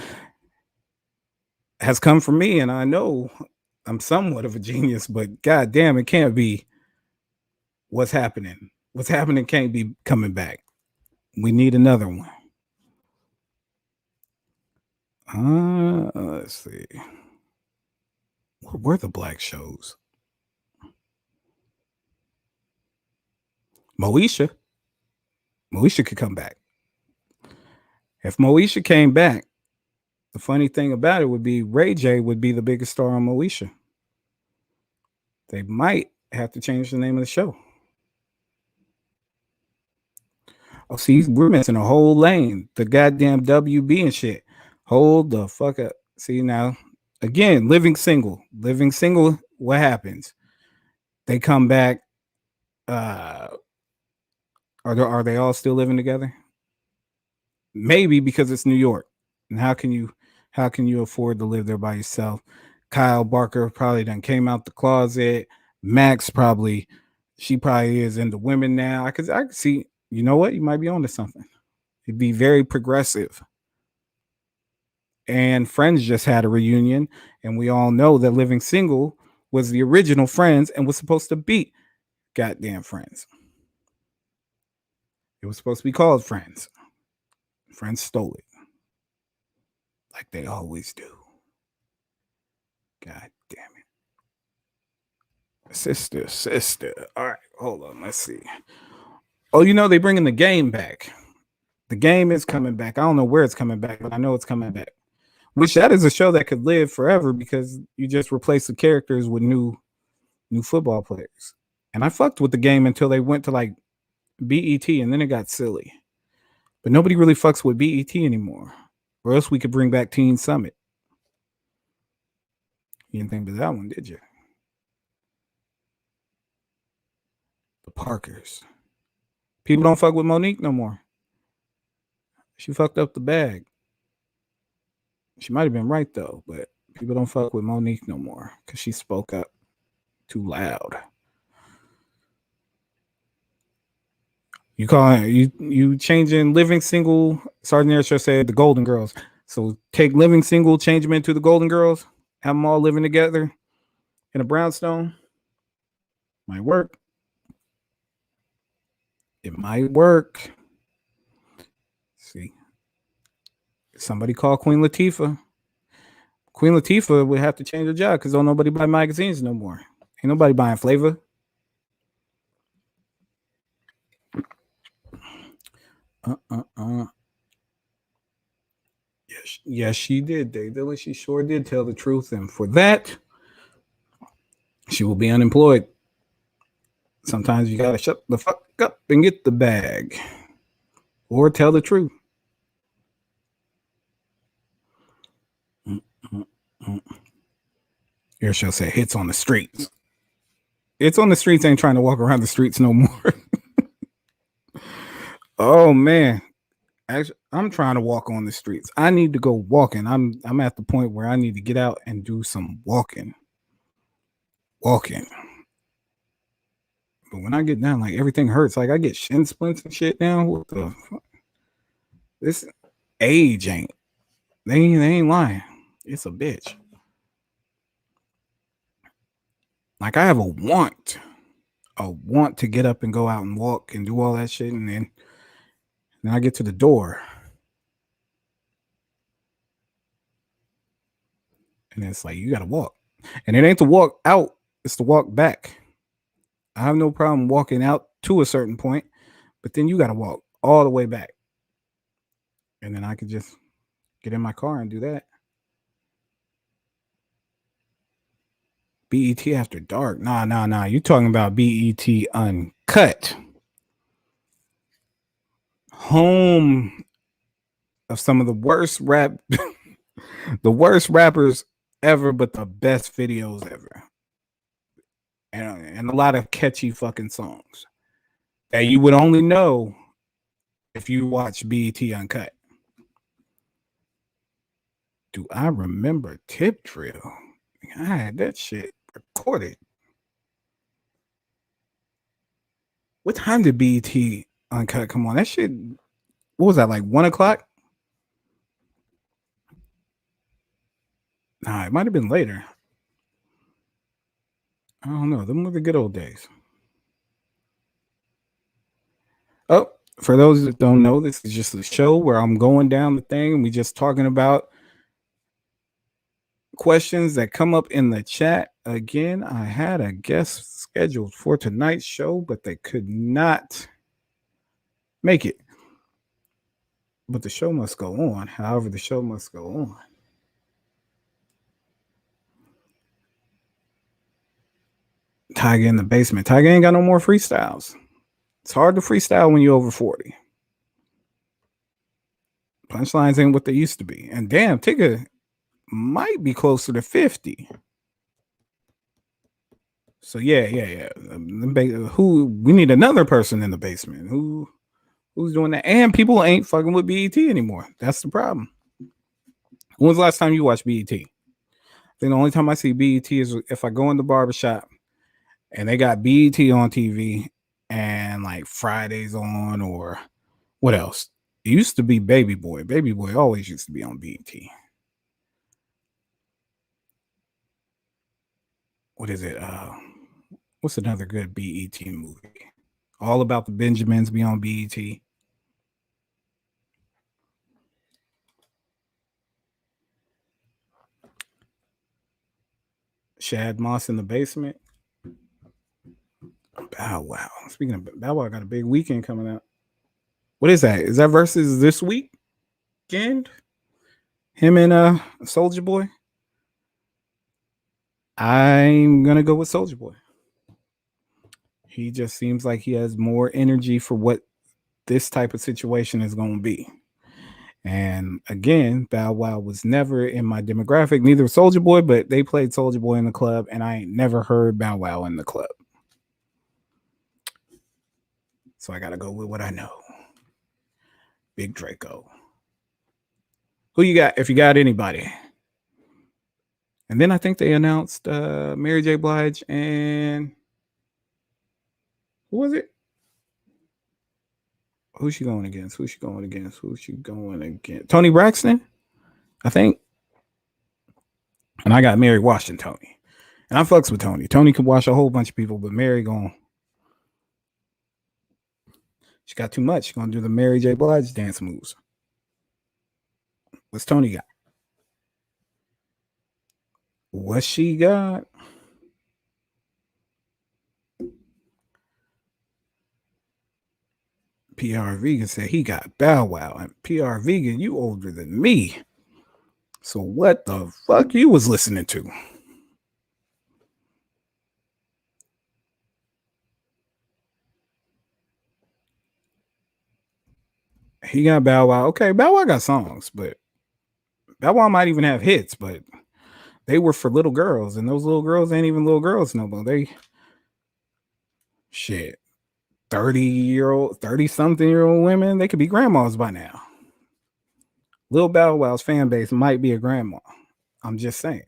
has come from me, and I know I'm somewhat of a genius, but god damn, it can't be what's happening. What's happening can't be coming back. We need another one. Let's see. What were the black shows? Moesha. Moesha could come back. If Moesha came back, the funny thing about it would be Ray J would be the biggest star on Moesha. They might have to change the name of the show. Oh, see, we're missing a whole lane. The goddamn WB and shit. Hold the fuck up. See now, again, living single. Living single, what happens? They come back. Are they all still living together? Maybe because it's New York. And how can you afford to live there by yourself? Kyle Barker probably done came out the closet. Max she probably is into women now. I could see, you know what? You might be onto something. It'd be very progressive. And Friends just had a reunion, and we all know that Living Single was the original Friends and was supposed to beat goddamn Friends. It was supposed to be called Friends. Friends stole it. Like they always do. God damn it. Sister. All right, hold on. Let's see. Oh, they bringing the game back. The game is coming back. I don't know where it's coming back, but I know it's coming back. Which that is a show that could live forever because you just replace the characters with new football players. And I fucked with the game until they went to like BET, and then it got silly. But nobody really fucks with BET anymore. Or else we could bring back Teen Summit. You didn't think of that one, did you? The Parkers. People don't fuck with Monique no more. She fucked up the bag. She might have been right though, but people don't fuck with Monique no more because she spoke up too loud. You calling you changing Living Single? Sergeant Airshow said the Golden Girls. So take Living Single, change them into the Golden Girls, have them all living together in a brownstone. Might work. It might work. See, somebody call Queen Latifah. Queen Latifah would have to change her job because don't nobody buy magazines no more. Ain't nobody buying Flavor. Yes, she did, Dave Dillon. She sure did tell the truth, and for that, she will be unemployed. Sometimes you gotta shut the fuck up and get the bag, or tell the truth. Air Show said hits on the streets. It's on the streets ain't trying to walk around the streets no more. Oh man. Actually, I'm trying to walk on the streets. I need to go walking. I'm at the point where I need to get out and do some walking. Walking. But when I get down, like everything hurts. Like I get shin splints and shit now. What the fuck? This age ain't. They ain't lying. It's a bitch. Like I have a want to get up and go out and walk and do all that shit, and then I get to the door, and it's like you got to walk, and it ain't to walk out; it's to walk back. I have no problem walking out to a certain point, but then you got to walk all the way back, and then I could just get in my car and do that. BET After Dark. Nah. You talking about BET Uncut. Home of some of the worst the worst rappers ever, but the best videos ever. And a lot of catchy fucking songs that you would only know if you watch BET Uncut. Do I remember Tip Drill? I had that shit recorded. What time did BET Uncut come on? That shit, what was that, like 1 o'clock? Nah, it might have been later. I don't know. Them were the good old days. Oh, for those that don't know, this is just a show where I'm going down the thing and we just talking about questions that come up in the chat. Again, I had a guest scheduled for tonight's show, but they could not make it. But the show must go on. However, the show must go on. Tiger in the basement. Tiger ain't got no more freestyles. It's hard to freestyle when you're over 40. Punchlines ain't what they used to be. And damn, Tigger might be closer to 50. So yeah. Who we need another person in the basement. Who's doing that? And people ain't fucking with BET anymore. That's the problem. When was the last time you watched BET? I think the only time I see BET is if I go in the barbershop and they got BET on TV and like Fridays on, or what else? It used to be Baby Boy. Baby Boy always used to be on BET. What is it? What's another good BET movie? All About the Benjamins be on BET. Shad Moss in the basement. Bow Wow. Speaking of Bow Wow, got a big weekend coming up. What is that? Is that versus this weekend? Him and Soldier Boy? I'm gonna go with Soldier Boy. He just seems like he has more energy for what this type of situation is gonna be. And again, Bow Wow was never in my demographic, neither was Soldier Boy, but they played Soldier Boy in the club, and I ain't never heard Bow Wow in the club. So I gotta go with what I know. Big Draco. Who you got, if you got anybody? And then I think they announced Mary J. Blige and who was it? Who's she going against? Tony Braxton, I think. And I got Mary Washington Tony. And I fucks with Tony. Tony could wash a whole bunch of people, but Mary she got too much. She's gonna do the Mary J. Blige dance moves. What's Tony got? What she got? PR Vegan said he got Bow Wow. And PR Vegan, you older than me. So what the fuck you was listening to? He got Bow Wow. Okay, Bow Wow got songs, but Bow Wow might even have hits, but they were for little girls, and those little girls ain't even little girls no more. They shit 30 something year old women, they could be grandmas by now. Lil Bow Wow's fan base might be a grandma. I'm just saying.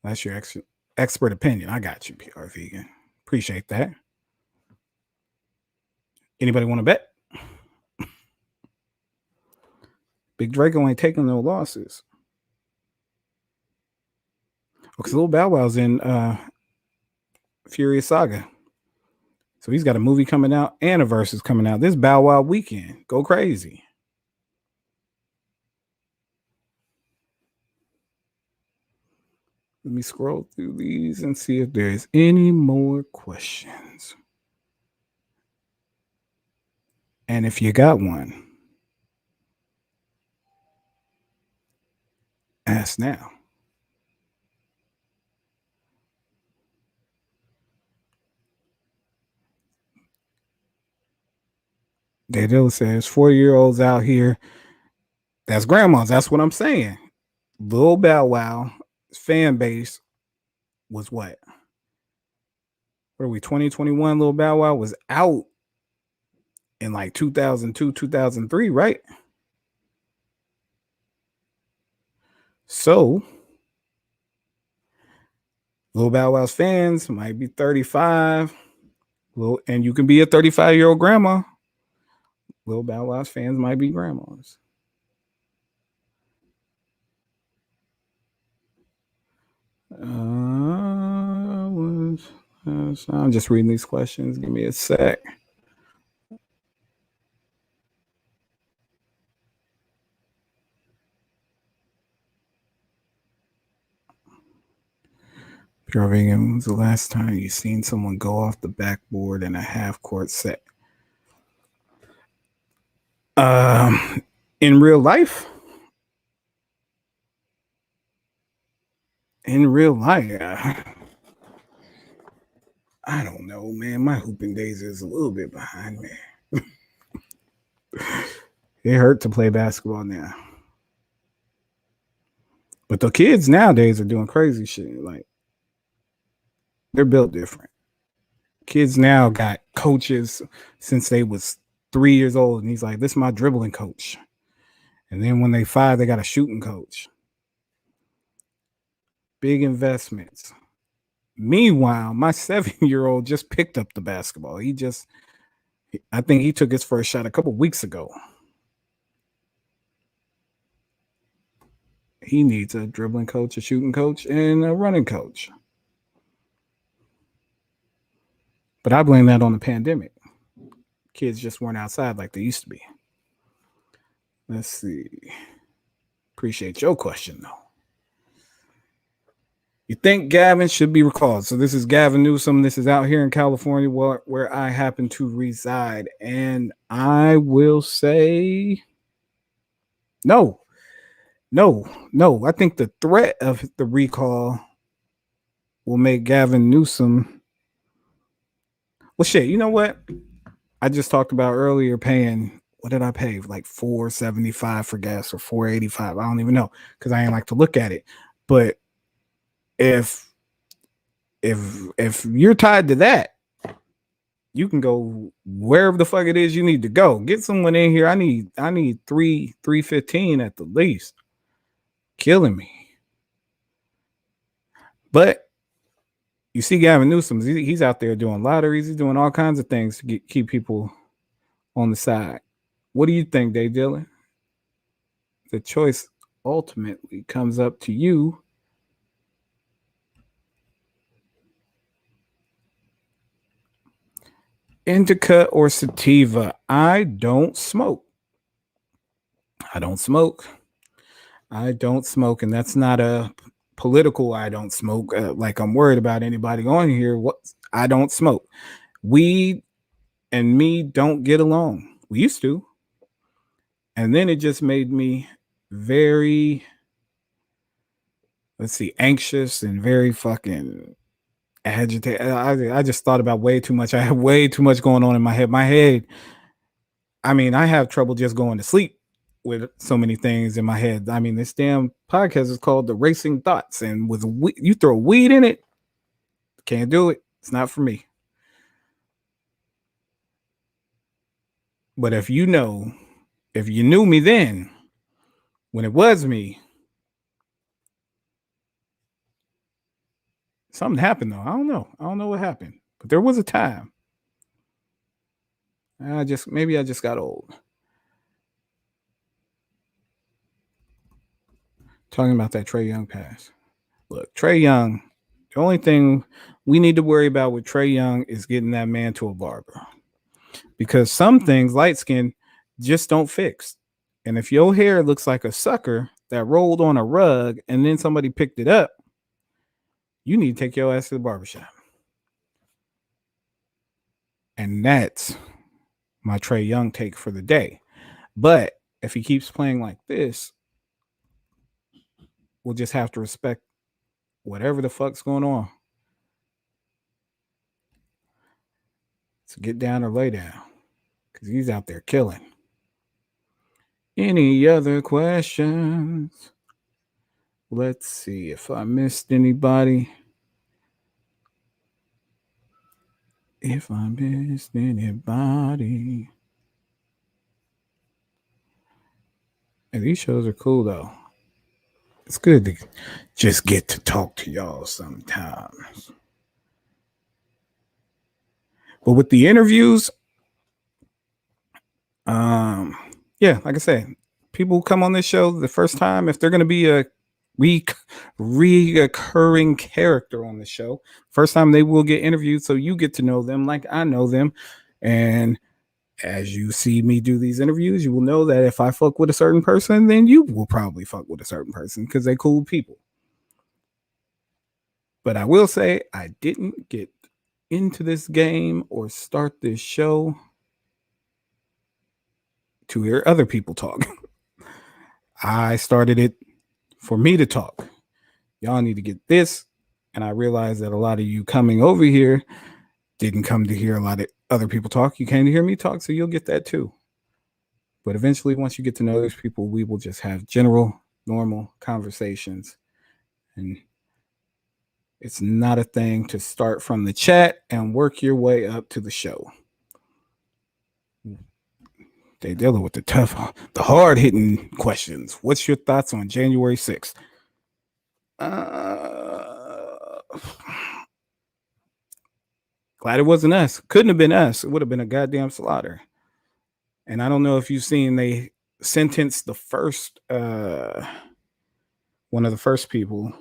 That's your expert opinion. I got you, PR Vegan. Appreciate that. Anybody want to bet? Big Draco ain't taking no losses. Because Lil Bow Wow's in Furious Saga. So he's got a movie coming out and a versus coming out. This Bow Wow weekend. Go crazy. Let me scroll through these and see if there's any more questions. And if you got one, ask now. Dadilla says 40-year-olds out here. That's grandmas. That's what I'm saying. Lil Bow Wow fan base was what? What are we, 2021? Lil Bow Wow was out in like 2002, 2003, right? So Lil Bow Wow's fans might be 35. And you can be a 35-year-old grandma. Lil Bow Wow's fans might be grandmas. I'm just reading these questions. Give me a sec. Pure Vegan, when was the last time you seen someone go off the backboard in a half-court set? In real life? In real life, I don't know, man. My hooping days is a little bit behind me. It hurt to play basketball now. But the kids nowadays are doing crazy shit. Like, they're built different. Kids now got coaches since they was 3 years old. And he's like, this is my dribbling coach. And then when they 5, they got a shooting coach. Big investments. Meanwhile, my 7-year-old just picked up the basketball. I think he took his first shot a couple weeks ago. He needs a dribbling coach, a shooting coach, and a running coach. But I blame that on the pandemic. Kids just weren't outside like they used to be. Let's see. Appreciate your question, though. You think Gavin should be recalled? So this is Gavin Newsom. This is out here in California where I happen to reside. And I will say no. I think the threat of the recall will make Gavin Newsom. Well, shit, you know what? I just talked about earlier paying, what did I pay? Like $4.75 for gas or $4.85. I don't even know because I ain't like to look at it. But if you're tied to that, you can go wherever the fuck it is you need to go. Get someone in here. I need $3.15 at the least. Killing me. But you see Gavin Newsom, he's out there doing lotteries. He's doing all kinds of things to keep people on the side. What do you think, Dave Dillon? The choice ultimately comes up to you. Indica or sativa? I don't smoke. And that's not a political I don't smoke. Like I'm worried about anybody on here. I don't smoke. Weed and me don't get along. We used to. And then it just made me very, anxious and very fucking agitated. I just thought about way too much. I have way too much going on in my head. I mean, I have trouble just going to sleep with so many things in my head. I mean, this damn podcast is called The Racing Thoughts, and with you throw weed in it, can't do it. It's not for me. But if you knew me then, when it was me, something happened though. I don't know. I don't know what happened, but there was a time. Maybe I just got old. Talking about that Trey Young pass. Look, Trey Young, the only thing we need to worry about with Trey Young is getting that man to a barber. Because some things, light skin, just don't fix. And if your hair looks like a sucker that rolled on a rug and then somebody picked it up, you need to take your ass to the barbershop. And that's my Trey Young take for the day. But if he keeps playing like this, we'll just have to respect whatever the fuck's going on. So get down or lay down, because he's out there killing. Any other questions? Let's see if I missed anybody. If I missed anybody. And these shows are cool though. It's good to just get to talk to y'all sometimes. But with the interviews, yeah, like I said, people come on this show the first time, if they're going to be a reoccurring character on the show, first time they will get interviewed, so you get to know them like I know them. And as you see me do these interviews, you will know that if I fuck with a certain person, then you will probably fuck with a certain person because they're cool people. But I will say I didn't get into this game or start this show to hear other people talk. I started it for me to talk. Y'all need to get this. And I realized that a lot of you coming over here didn't come to hear a lot of other people talk. You came to hear me talk, so you'll get that too. But eventually, once you get to know those people, we will just have general, normal conversations. And it's not a thing to start from the chat and work your way up to the show. They dealing with the tough, the hard-hitting questions. What's your thoughts on January 6th? Glad it wasn't us. Couldn't have been us. It would have been a goddamn slaughter. And I don't know if you've seen, they sentenced the first, one of the first people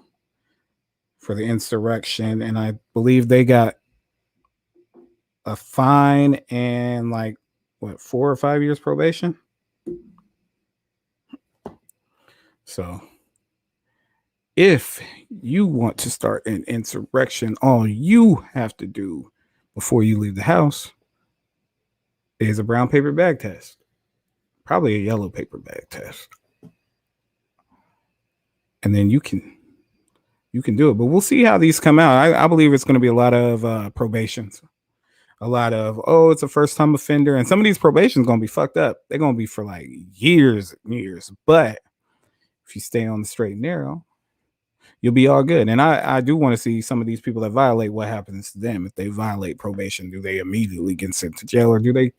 for the insurrection, and I believe they got a fine and 4 or 5 years probation. So if you want to start an insurrection, all you have to do before you leave the house is a brown paper bag test, probably a yellow paper bag test, and then you can do it. But we'll see how these come out. I believe it's going to be a lot of probations, a lot of, it's a first time offender, and some of these probations going to be fucked up. They're going to be for like years and years. But if you stay on the straight and narrow, you'll be all good. And I do want to see some of these people that violate, what happens to them. If they violate probation, do they immediately get sent to jail, or do they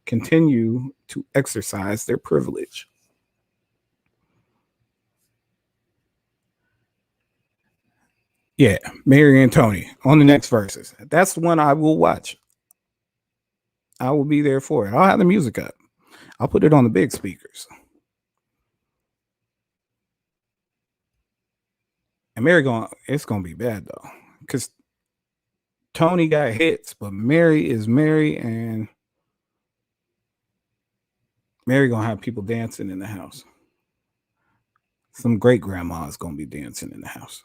continue to exercise their privilege? Yeah, Mary and Tony on the next verses. That's the one I will watch. I will be there for it. I'll have the music up. I'll put it on the big speakers. And Mary it's gonna be bad though, because Tony got hits, but Mary is Mary, and Mary gonna have people dancing in the house. Some great grandma is gonna be dancing in the house.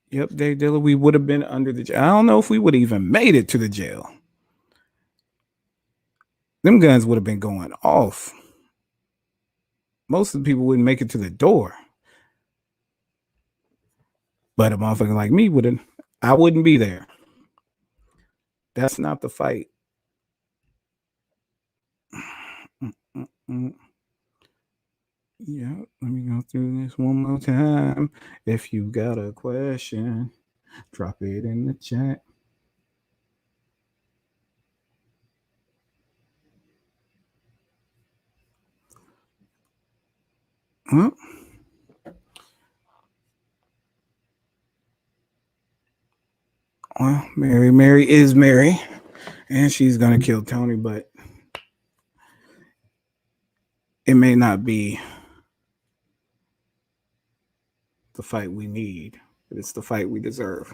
Yep, Dave Dilla, we would have been under the jail. I don't know if we would have even made it to the jail. Them guns would have been going off. Most of the people wouldn't make it to the door. But a motherfucker like me wouldn't. I wouldn't be there. That's not the fight. Yeah, let me go through this one more time. If you got a question, drop it in the chat. Well, Mary is Mary, and she's gonna kill Tony, but it may not be the fight we need, but it's the fight we deserve.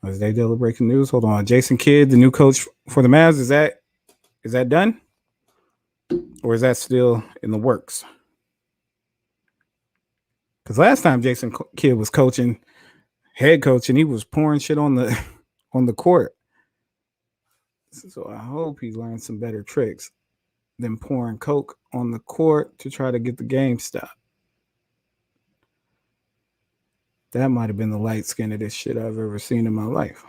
Is they deal with breaking news? Hold on, Jason Kidd, the new coach for the Mavs, is that done, or is that still in the works? Because last time Jason Kidd was coaching, head coach, and he was pouring shit on the on the court. So I hope he learned some better tricks than pouring coke on the court to try to get the game stopped. That might have been the light skinnedest shit I've ever seen in my life.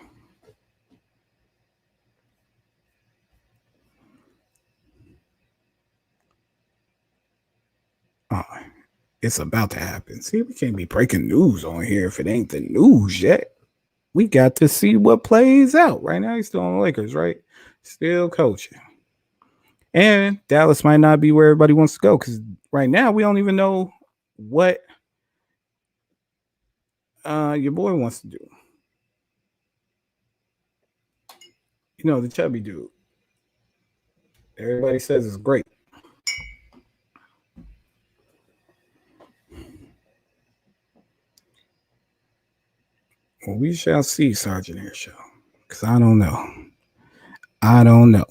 Oh, it's about to happen. See, we can't be breaking news on here if it ain't the news yet. We got to see what plays out. Right now, he's still on the Lakers, right? Still coaching. And Dallas might not be where everybody wants to go because right now we don't even know what your boy wants to do. You know, the chubby dude. Everybody says it's great. Well, we shall see, Sergeant Airshow. Because I don't know. I don't know.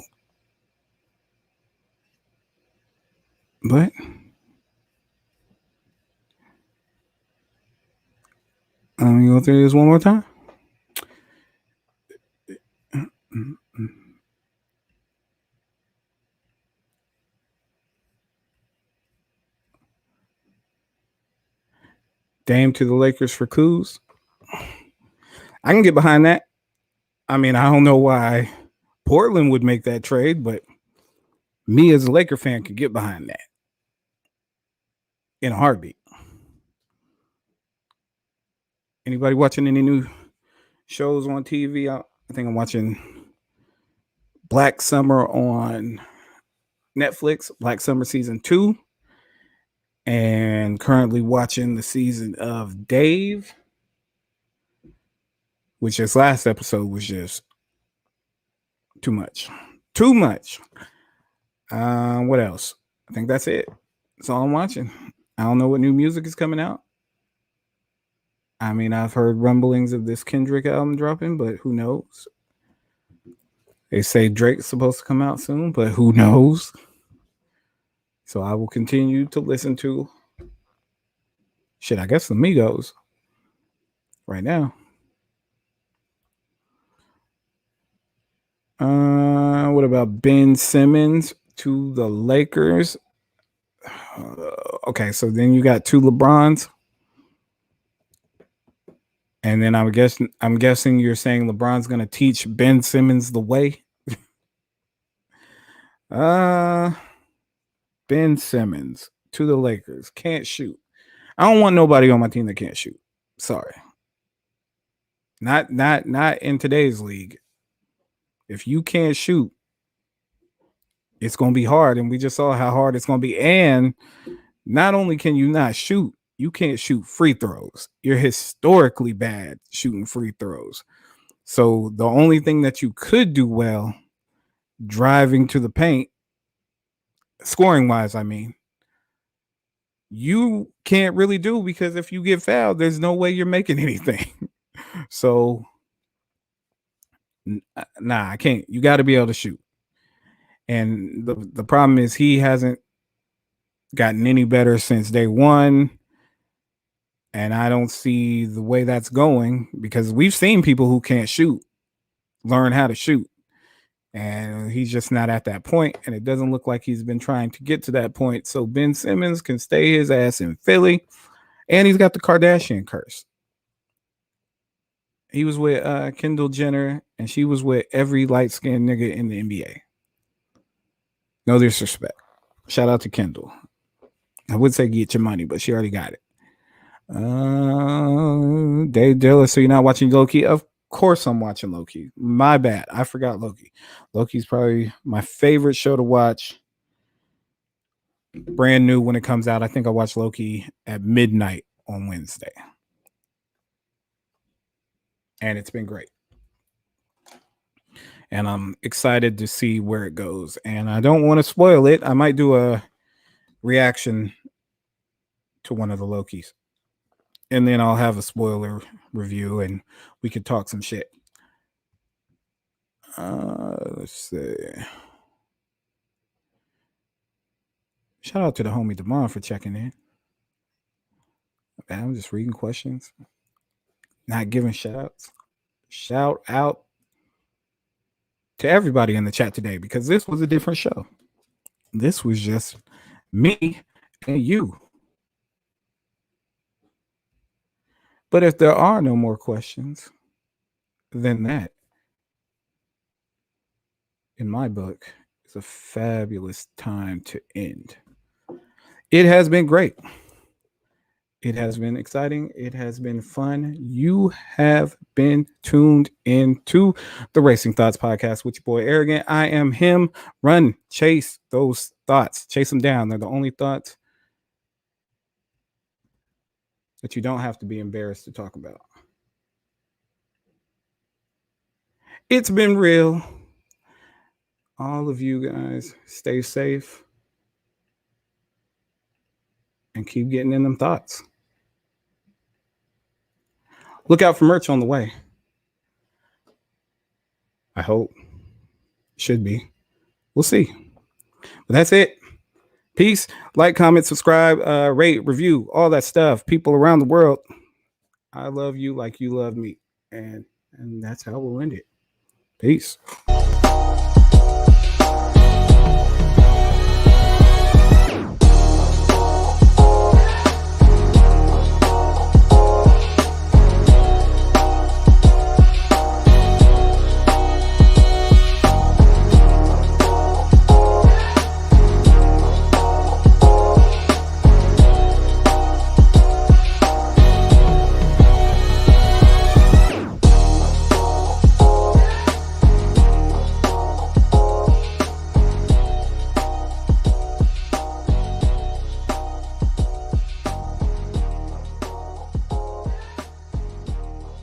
But let me go through this one more time. Dame to the Lakers for Kuz. I can get behind that. I mean, I don't know why Portland would make that trade, but me as a Laker fan could get behind that in a heartbeat. Anybody watching any new shows on TV? I think I'm watching Black Summer on Netflix, Black Summer season 2, and currently watching the season of Dave, which this last episode was just too much. Too much. What else? I think that's it. That's all I'm watching. I don't know what new music is coming out. I mean, I've heard rumblings of this Kendrick album dropping, but who knows? They say Drake's supposed to come out soon, but who knows? So I will continue to listen to shit, I guess the Migos right now. What about Ben Simmons to the Lakers? Okay, so then you got 2 LeBrons. And then I'm guessing you're saying LeBron's gonna teach Ben Simmons the way. Ben Simmons to the Lakers. Can't shoot. I don't want nobody on my team that can't shoot. Sorry. Not in today's league. If you can't shoot, it's gonna be hard. And we just saw how hard it's gonna be. And not only can you not shoot, you can't shoot free throws. You're historically bad shooting free throws. So the only thing that you could do well, driving to the paint, scoring wise, I mean, you can't really do because if you get fouled, there's no way you're making anything. So, nah, I can't. You got to be able to shoot. And the problem is he hasn't gotten any better since day one. And I don't see the way that's going because we've seen people who can't shoot learn how to shoot. And he's just not at that point. And it doesn't look like he's been trying to get to that point. So Ben Simmons can stay his ass in Philly. And he's got the Kardashian curse. He was with Kendall Jenner, and she was with every light-skinned nigga in the NBA. No disrespect. Shout out to Kendall. I would say get your money, but she already got it. Dave Dilla, so you're not watching Loki? Of course I'm watching Loki. My bad. I forgot Loki. Loki's probably my favorite show to watch. Brand new when it comes out. I think I watched Loki at midnight on Wednesday. And it's been great. And I'm excited to see where it goes. And I don't want to spoil it. I might do a reaction to one of the Lokis. And then I'll have a spoiler review and we could talk some shit. Let's see. Shout out to the homie Damon for checking in. I'm just reading questions, not giving shout outs. Shout out to everybody in the chat today because this was a different show. This was just me and you. But if there are no more questions, then that, in my book, is a fabulous time to end. It has been great. It has been exciting. It has been fun. You have been tuned into the Racing Thoughts Podcast with your boy AeroGant. I am him. Run, chase those thoughts. Chase them down. They're the only thoughts that you don't have to be embarrassed to talk about. It's been real. All of you guys, stay safe and keep getting in them thoughts. Look out for merch on the way. I hope. Should be. We'll see. But that's it. Peace. Like, comment, subscribe, rate, review, all that stuff. People around the world, I love you like you love me. And that's how we'll end it. Peace.